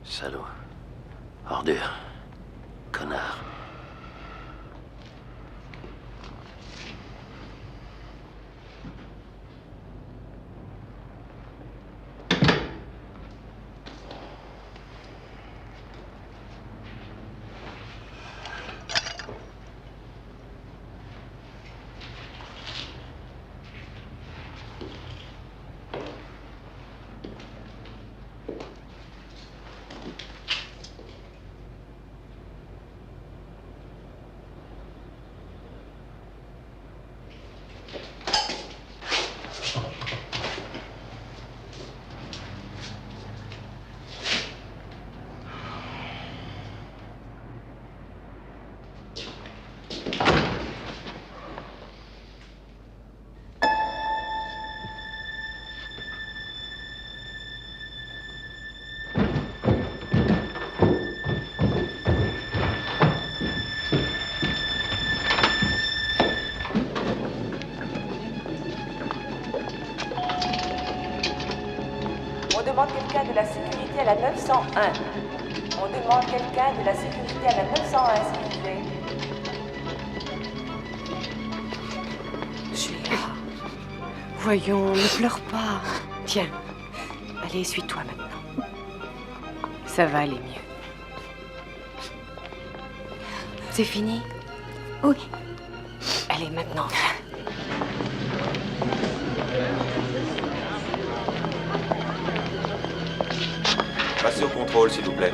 Speaker 21: Salaud. Ordure. Connard.
Speaker 12: On demande quelqu'un de la sécurité à la 901. On demande quelqu'un de la sécurité à la 901, s'il vous plaît.
Speaker 6: Sheila, voyons, ne pleure pas. Tiens, allez, essuie-toi maintenant. Ça va aller mieux. C'est fini?
Speaker 13: Oui.
Speaker 6: Allez, maintenant, viens.
Speaker 18: Passez au contrôle, s'il vous plaît.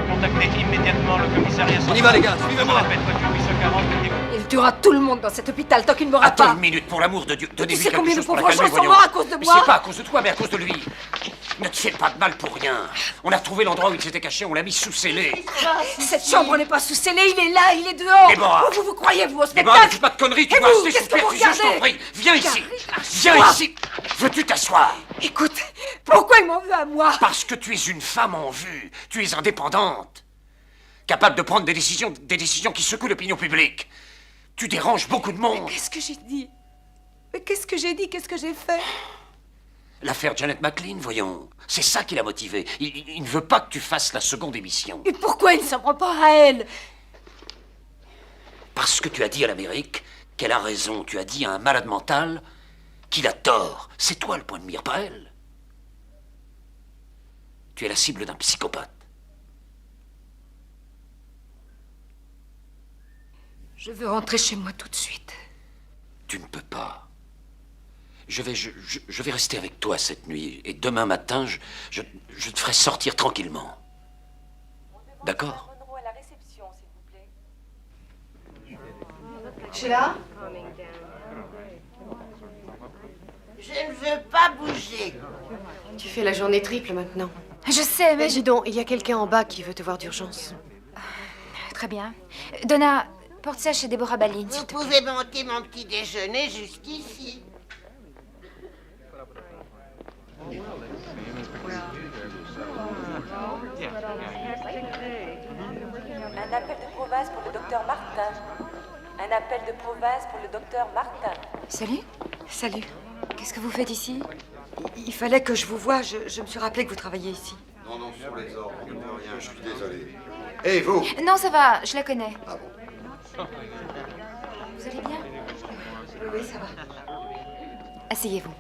Speaker 7: Contactez immédiatement le commissariat.
Speaker 9: On y va, les gars, suivez-moi.
Speaker 1: Il tuera tout le monde dans cet hôpital tant qu'il ne m'aura pas.
Speaker 3: Attends une minute, pour l'amour de Dieu. Donnez-lui
Speaker 1: sais
Speaker 3: quelque
Speaker 1: combien de
Speaker 3: chose pour la
Speaker 1: pauvres
Speaker 3: calmer,
Speaker 1: gens sont
Speaker 3: voyons.
Speaker 1: morts à cause de
Speaker 3: Mais
Speaker 1: moi.
Speaker 3: c'est pas à cause de toi, mais à cause de lui. Ne te fais pas de mal pour rien. On a trouvé l'endroit où il s'était caché, on l'a mis sous scellé.
Speaker 1: Cette chambre n'est pas sous scellé, il est là, il est dehors.
Speaker 3: Déborah.
Speaker 1: Vous croyez, vous, au
Speaker 3: Déborah,
Speaker 1: spectacle?
Speaker 3: ne fais pas de conneries, tu
Speaker 1: Et
Speaker 3: vas
Speaker 1: vous,
Speaker 3: rester
Speaker 1: qu'est-ce
Speaker 3: sous
Speaker 1: que vous
Speaker 3: perfusion, je t'en
Speaker 1: regardez?
Speaker 3: prie. Viens ici. Viens
Speaker 1: Lâche-moi.
Speaker 3: ici. Veux-tu t'asseoir?
Speaker 1: Écoute, pourquoi il m'en veut à moi?
Speaker 3: Parce que tu es une femme en vue. Tu es indépendante. Capable de prendre des décisions qui secouent l'opinion publique. Tu déranges beaucoup de monde.
Speaker 1: Mais qu'est-ce que j'ai dit? Mais qu'est-ce que j'ai dit? Qu'est-ce que j'ai fait?
Speaker 3: L'affaire Janet McClean, voyons. C'est ça qui l'a motivé. Il ne veut pas que tu fasses la seconde émission.
Speaker 1: Et pourquoi il ne s'en prend pas à elle?
Speaker 3: Parce que tu as dit à l'Amérique qu'elle a raison. Tu as dit à un malade mental qu'il a tort. C'est toi le point de mire, pas elle. Tu es la cible d'un psychopathe.
Speaker 1: Je veux rentrer chez moi tout de suite.
Speaker 3: Tu ne peux pas. Je vais rester avec toi cette nuit. Et demain matin, je te ferai sortir tranquillement. D'accord?
Speaker 2: Sheila? Je ne veux pas bouger.
Speaker 6: Tu fais la journée triple maintenant.
Speaker 13: Je sais, mais...
Speaker 6: Dis donc, il y a quelqu'un en bas qui veut te voir d'urgence.
Speaker 13: Très bien. Donna, porte ça chez Deborah Balin, s'il
Speaker 2: Vous
Speaker 13: te plaît.
Speaker 2: pouvez monter mon petit déjeuner jusqu'ici.
Speaker 12: Un appel de province pour le docteur Martin. Un appel de province pour le docteur Martin.
Speaker 13: Salut.
Speaker 6: Salut.
Speaker 13: Qu'est-ce que vous faites ici?
Speaker 6: Il fallait que je vous voie. Je me suis rappelé que vous travailliez ici.
Speaker 8: Non, sur les ordres, on ne peut rien, je suis désolé. Hé, vous!
Speaker 13: Non, ça va, je la connais.
Speaker 8: Ah bon?
Speaker 13: Vous allez bien?
Speaker 6: Oui, ça va.
Speaker 13: Asseyez-vous.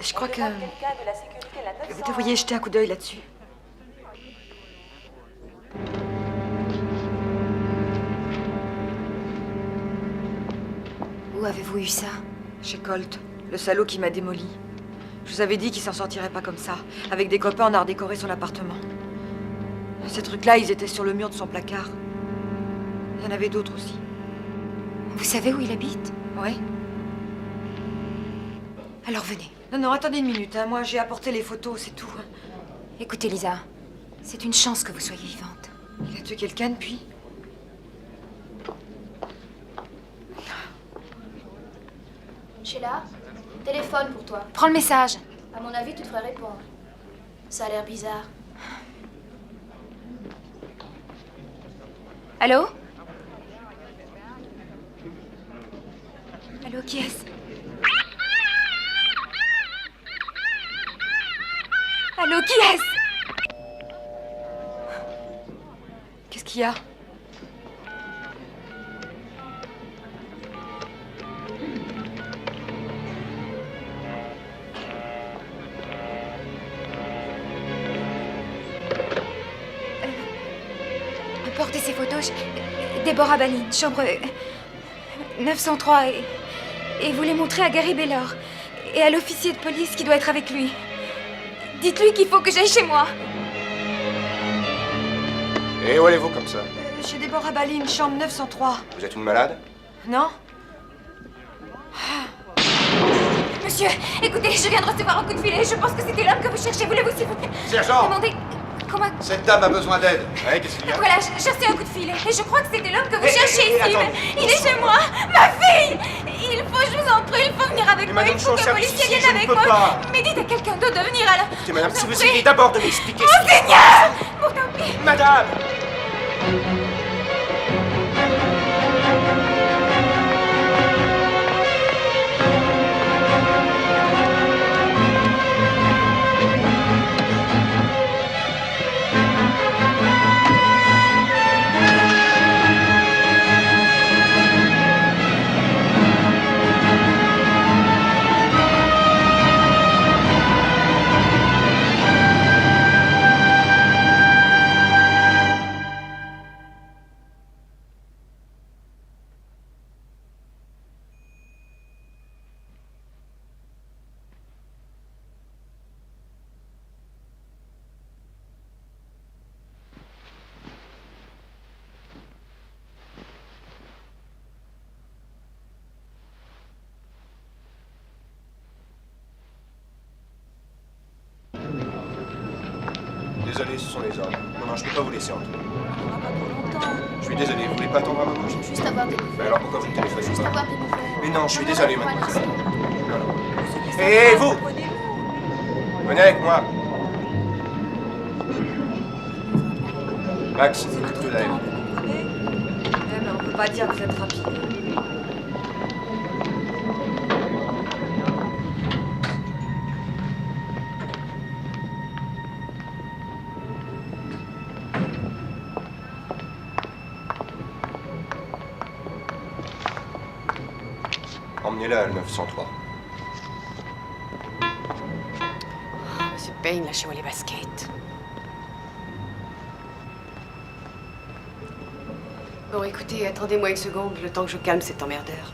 Speaker 6: Je crois que
Speaker 12: Quelqu'un de la sécurité à la
Speaker 6: vous
Speaker 12: 901.
Speaker 6: devriez jeter un coup d'œil là-dessus.
Speaker 13: Où avez-vous eu ça?
Speaker 6: Chez Colt, le salaud qui m'a démoli. Je vous avais dit qu'il s'en sortirait pas comme ça. Avec des copains, on a redécoré son appartement. Ces trucs-là, ils étaient sur le mur de son placard. Il y en avait d'autres aussi.
Speaker 13: Vous savez où il habite?
Speaker 6: Oui.
Speaker 13: Alors venez.
Speaker 6: Non, attendez une minute. Moi, j'ai apporté les photos, c'est tout.
Speaker 13: Écoutez, Lisa, c'est une chance que vous soyez vivante.
Speaker 6: Il a tué quelqu'un depuis?
Speaker 15: Sheila, téléphone pour toi.
Speaker 13: Prends le message.
Speaker 15: À mon avis, tu devrais répondre. Ça a l'air bizarre.
Speaker 13: Allô? Allô, qui est-ce? Allô, qui est-ce?
Speaker 6: Qu'est-ce qu'il y a?
Speaker 13: Portez ces photos. Déborah Balin, chambre 903. Et vous les montrez à Gary Baylor. Et à l'officier de police qui doit être avec lui. Dites-lui qu'il faut que j'aille chez moi.
Speaker 5: Et où allez-vous comme ça?
Speaker 6: Chez Déborah Balin, chambre 903.
Speaker 5: Vous êtes une malade?
Speaker 6: Non?
Speaker 13: Monsieur, écoutez, je viens de recevoir un coup de filet. Je pense que c'était l'homme que vous cherchez. Voulez-vous, s'il vous plaît?
Speaker 8: Sergent!
Speaker 13: Demandez comment...
Speaker 8: Cette dame a besoin d'aide.
Speaker 5: Ouais, qu'est-ce qu'il y a?
Speaker 13: Voilà, j'ai reçu un coup de fil. Et je crois que c'était l'homme que vous
Speaker 5: Eh,
Speaker 13: cherchez ici.
Speaker 5: attends.
Speaker 13: Mais il est chez moi. Ma fille! Il faut, je vous en prie, il faut venir avec moi.
Speaker 5: madame,
Speaker 13: Il faut
Speaker 5: je suis
Speaker 13: que
Speaker 5: au
Speaker 13: le
Speaker 5: service
Speaker 13: policier
Speaker 5: ici,
Speaker 13: vienne
Speaker 5: je ne
Speaker 13: avec
Speaker 5: peux
Speaker 13: moi.
Speaker 5: pas.
Speaker 13: Mais dites à quelqu'un d'autre de venir alors.
Speaker 5: Écoutez, madame,
Speaker 13: Je
Speaker 5: si
Speaker 13: vous
Speaker 5: vous
Speaker 13: prie.
Speaker 5: essayez d'abord de m'expliquer...
Speaker 13: Oh, Seigneur! Bon, tant pis.
Speaker 5: Madame! Désolé, ce sont les ordres. Non, je peux pas vous laisser entrer. Je suis désolé, vous voulez pas attendre un moment?
Speaker 15: Juste avoir des nouvelles.
Speaker 5: Mais alors pourquoi vous ne téléphonez
Speaker 15: Juste
Speaker 5: pas?
Speaker 15: avoir des nouvelles.
Speaker 5: Mais non, je suis désolé, mademoiselle. Hé, vous! Venez avec moi. Max, tout là.
Speaker 6: Mais on peut pas dire que vous êtes rapide.
Speaker 5: Emmenez-la à 903.
Speaker 23: Monsieur Payne, lâchez-moi les baskets. Bon, écoutez, attendez-moi une seconde, le temps que je calme cet emmerdeur.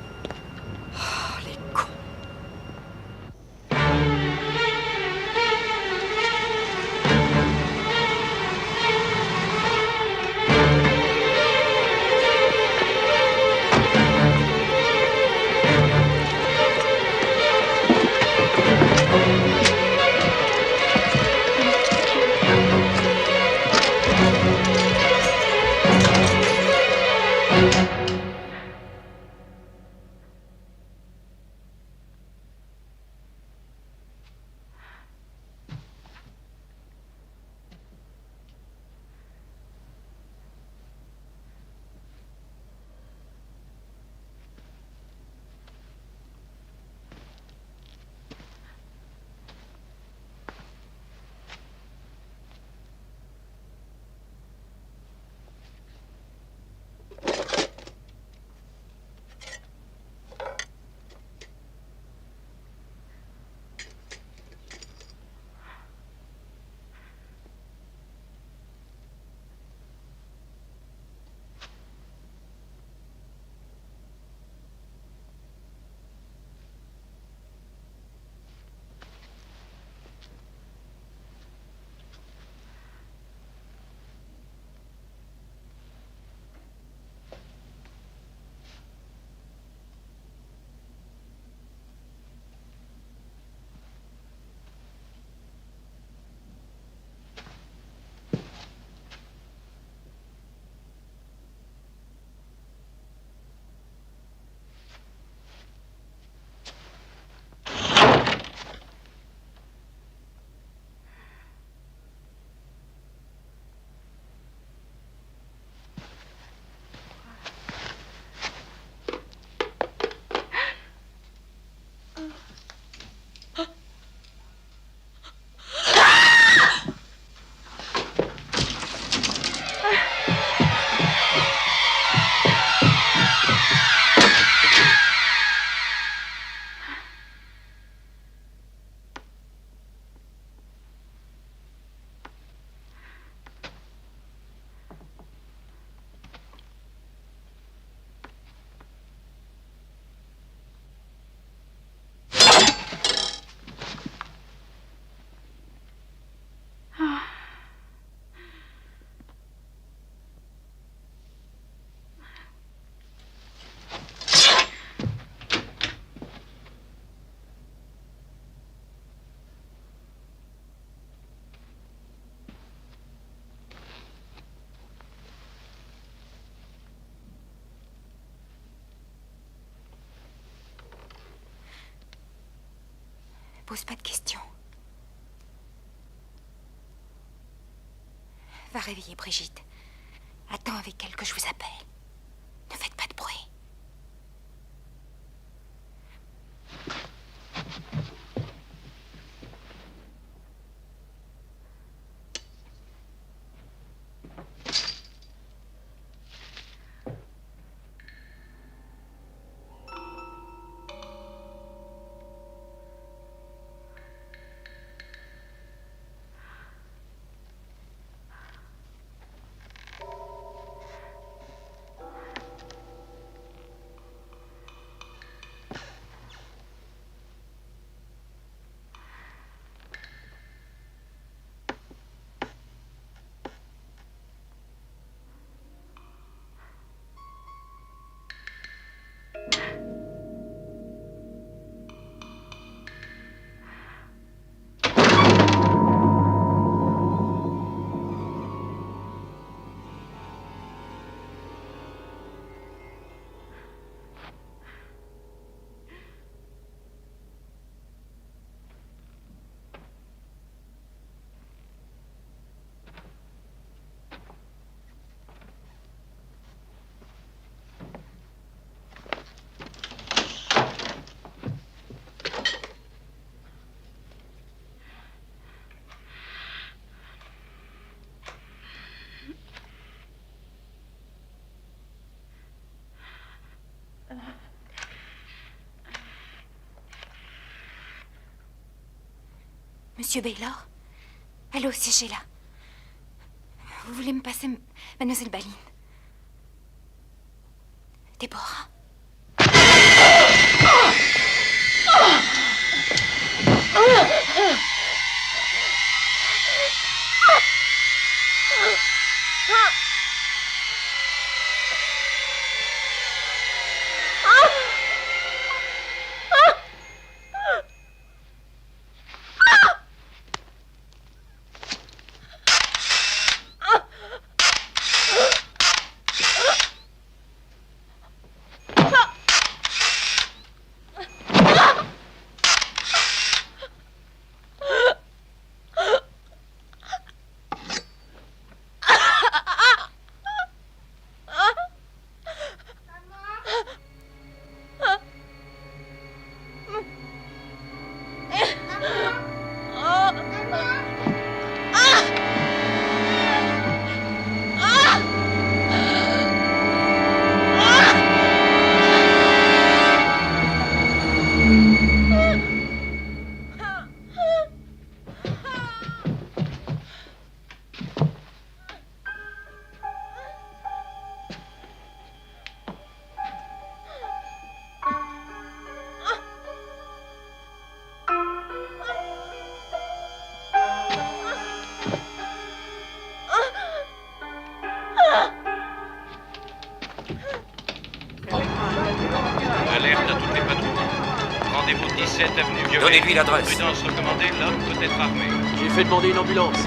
Speaker 13: pose pas de questions. Va réveiller Brigitte. Attends avec elle que je vous appelle. Ne faites pas de bruit. Monsieur Baylor? Allô, c'est Sheila. Vous voulez me passer Mademoiselle Baline? Déborah?
Speaker 3: Donnez-lui l'adresse.
Speaker 7: Prudence recommandée, l'homme peut être armé.
Speaker 22: J'ai fait demander une ambulance.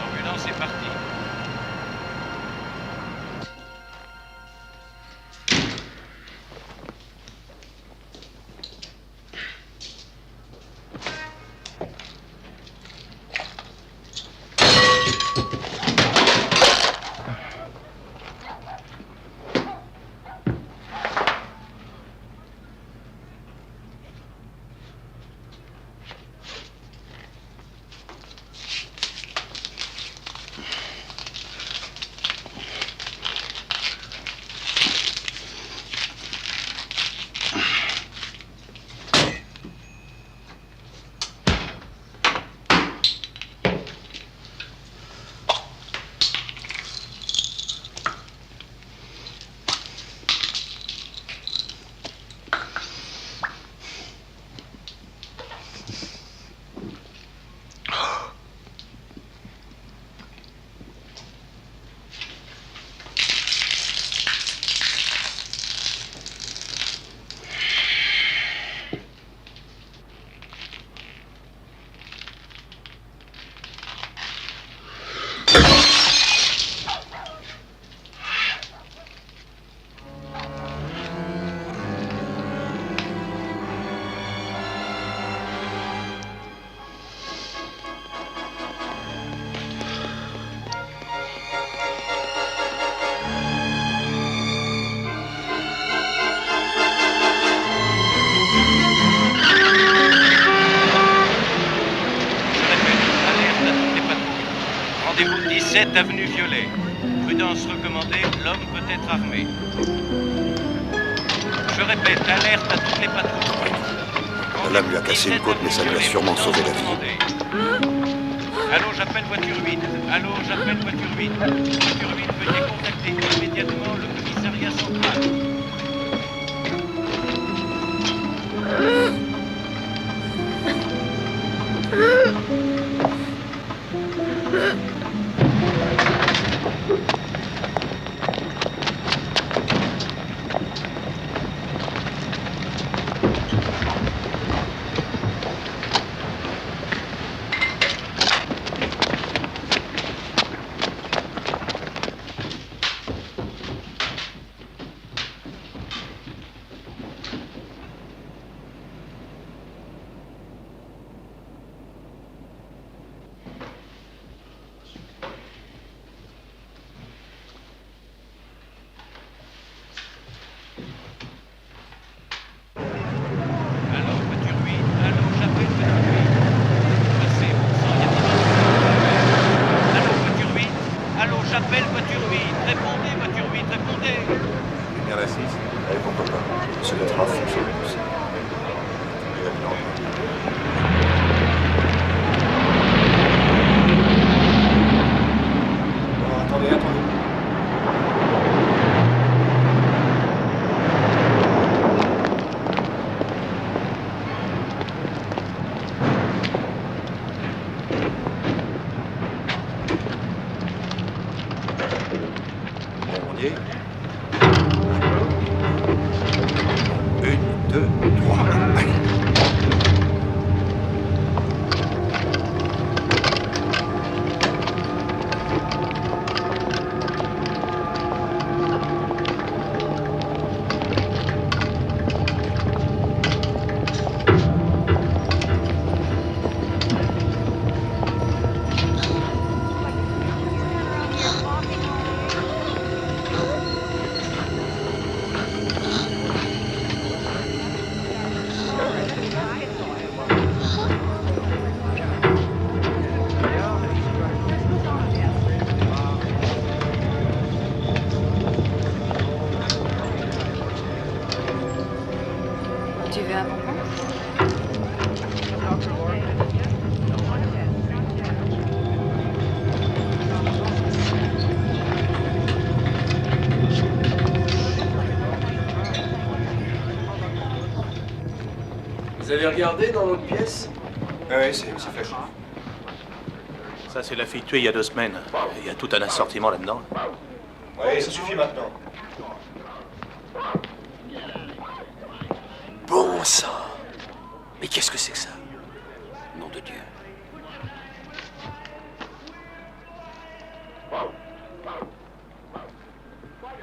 Speaker 7: L'ambulance est partie.
Speaker 4: 17 avenue Violet. Prudence recommandée, l'homme peut être armé. Je répète, alerte à toutes les patrouilles.
Speaker 8: La lame lui a cassé une côte, mais ça lui a sûrement sauvé la vie.
Speaker 4: Allô, j'appelle voiture 8. Allô, j'appelle voiture 8. Voiture 8, veuillez contacter immédiatement le commissariat central.
Speaker 7: Vous avez regardé dans l'autre pièce?
Speaker 9: Oui, c'est flash.
Speaker 7: Ça, c'est la fille tuée il y a 2 semaines. Il y a tout un assortiment là-dedans.
Speaker 9: Oui, ça suffit maintenant.
Speaker 3: Bon sang! Mais qu'est-ce que c'est que ça? Nom de Dieu.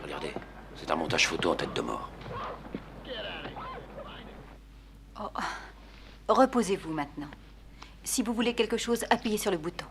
Speaker 3: Regardez, c'est un montage photo en tête de mort.
Speaker 10: Oh. Reposez-vous maintenant. Si vous voulez quelque chose, appuyez sur le bouton.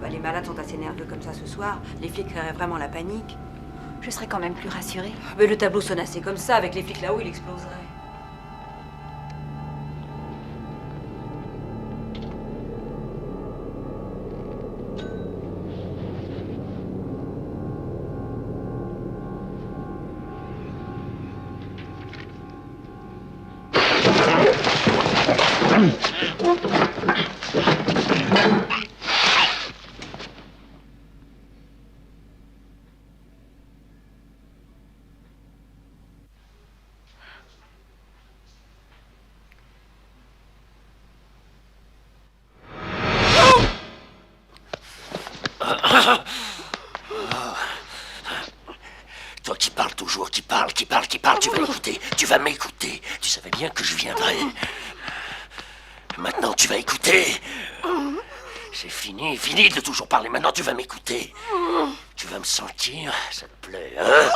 Speaker 19: Les malades sont assez nerveux comme ça ce soir. Les flics créeraient vraiment la panique.
Speaker 10: Je serais quand même plus rassurée.
Speaker 19: Mais le tableau sonne assez comme ça. Avec les flics là-haut, il exploserait.
Speaker 21: Toi qui parles toujours, qui parle, tu vas écouter, tu vas m'écouter. Tu savais bien que je viendrais. Maintenant, tu vas écouter. C'est fini de toujours parler. Maintenant, tu vas m'écouter. Tu vas me sentir, ça te plaît, hein?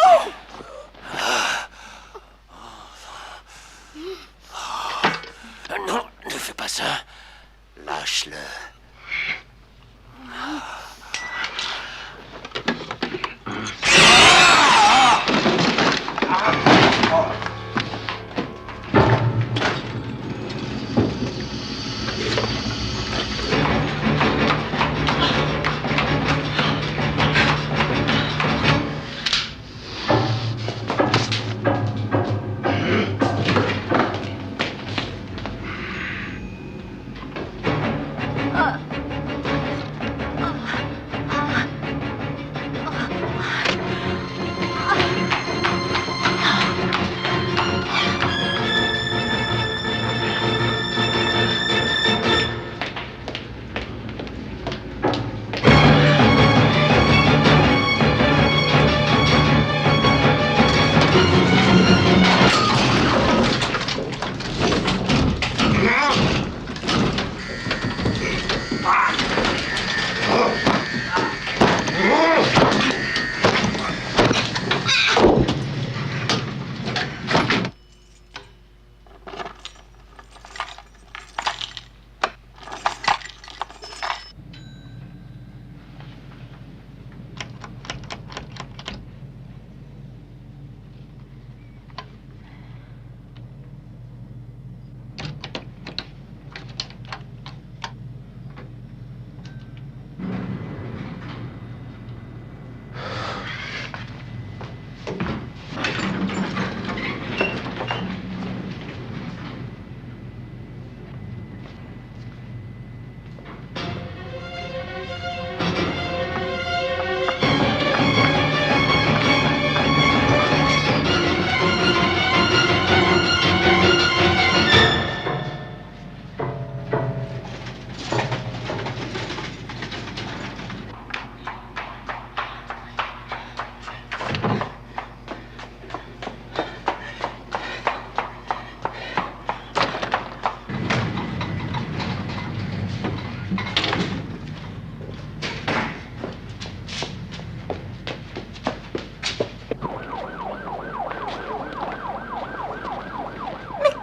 Speaker 21: Non, ne fais pas ça. Lâche-le.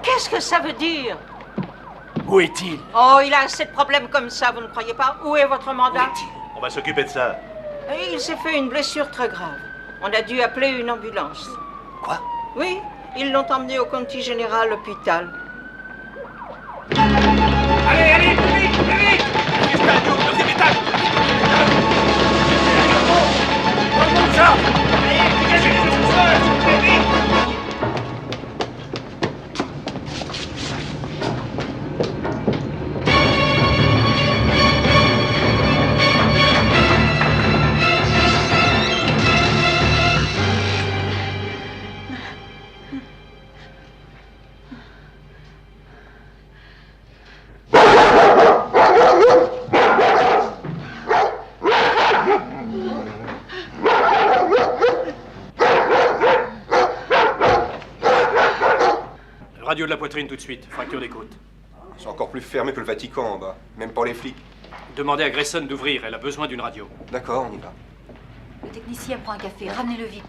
Speaker 2: Qu'est-ce que ça veut dire?
Speaker 21: Où est-il?
Speaker 2: Oh, il a assez de problèmes comme ça, vous ne croyez pas? Où est votre mandat?
Speaker 21: On va s'occuper de ça.
Speaker 2: Il s'est fait une blessure très grave. On a dû appeler une ambulance.
Speaker 21: Quoi?
Speaker 2: Oui, ils l'ont emmené au Conti General Hôpital.
Speaker 21: Allez, plus vite, plus vite! Deuxième étage! Remonte ça! Allez, dégagez les ascenseurs, s'il vous plaît, vite!
Speaker 7: Radio de la poitrine tout de suite, fracture des côtes.
Speaker 11: C'est encore plus fermé que le Vatican en bas, même pour les flics.
Speaker 7: Demandez à Grayson d'ouvrir, elle a besoin d'une radio.
Speaker 11: D'accord, on y va.
Speaker 10: Le technicien prend un café, ramenez-le vite.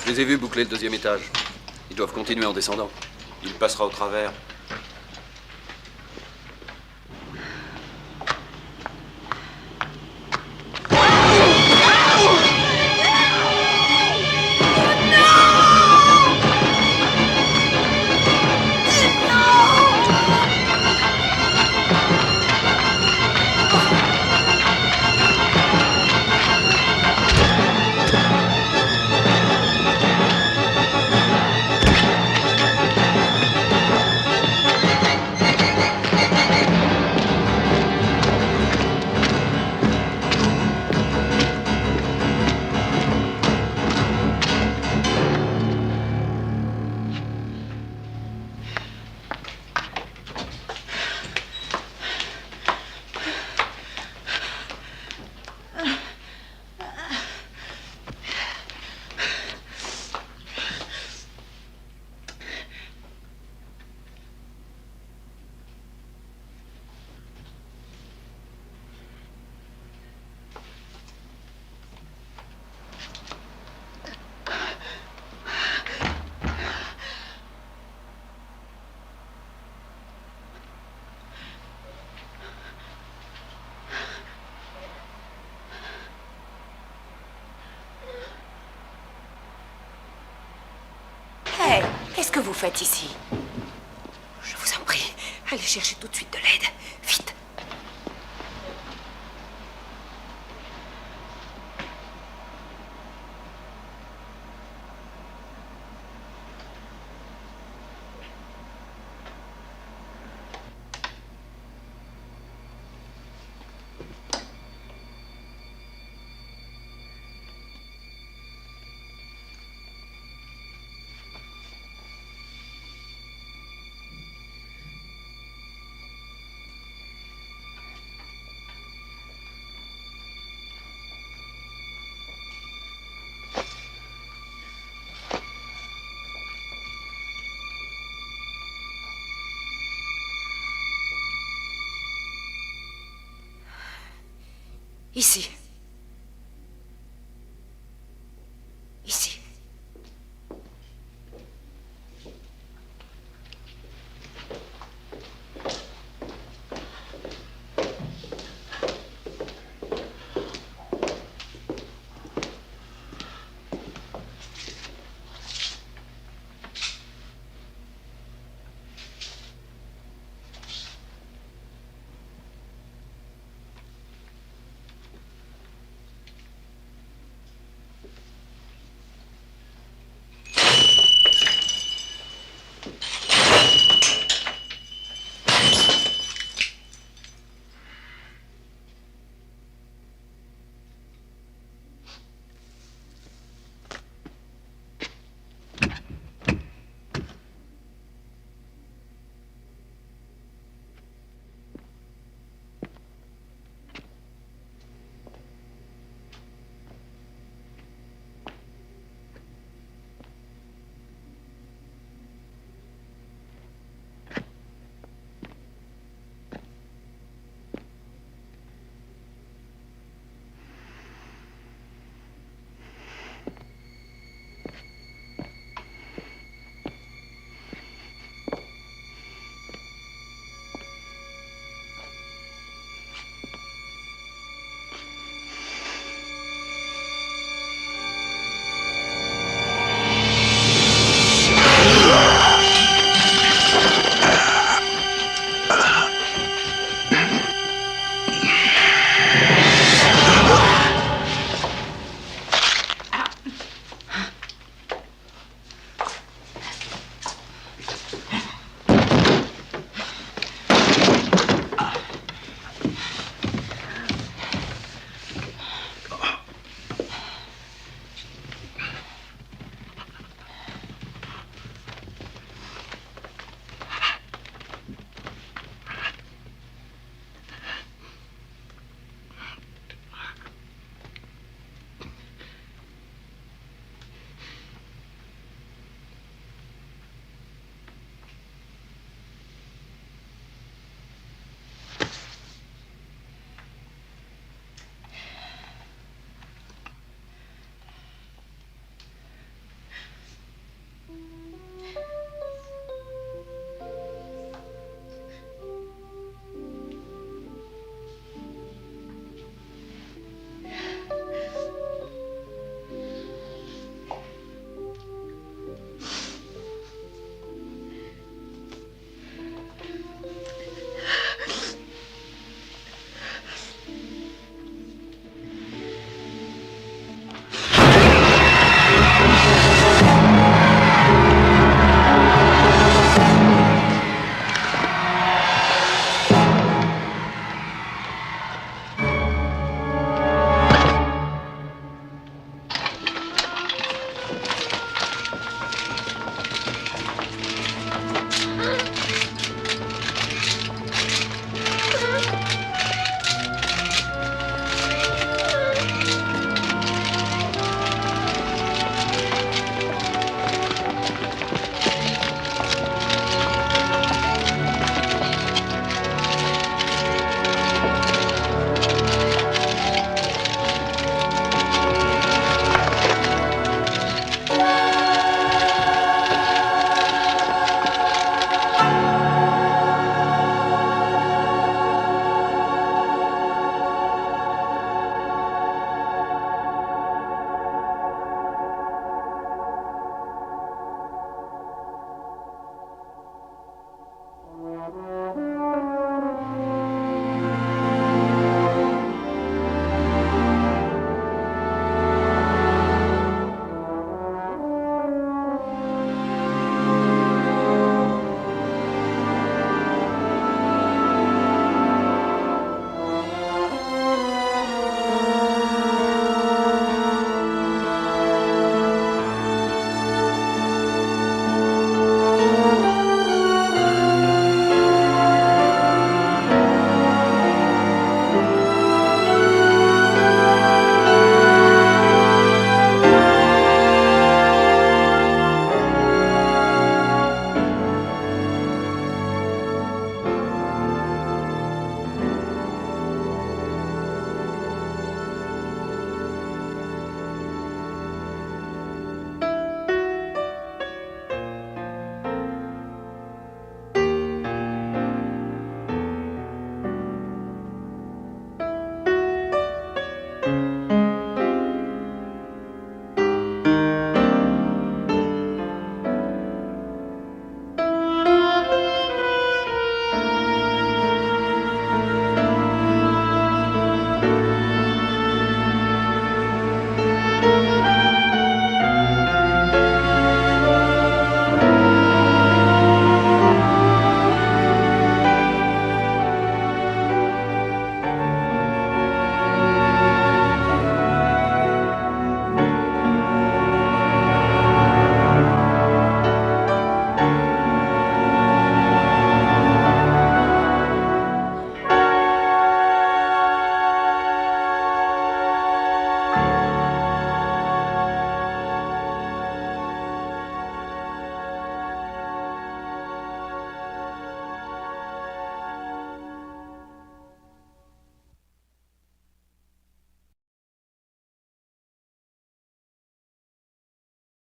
Speaker 11: Je les ai vus boucler le deuxième étage. Ils doivent continuer en descendant. Il passera au travers.
Speaker 13: Qu'est-ce que vous faites ici? Je vous en prie, allez chercher tout de suite de l'aide. Vite. Ici.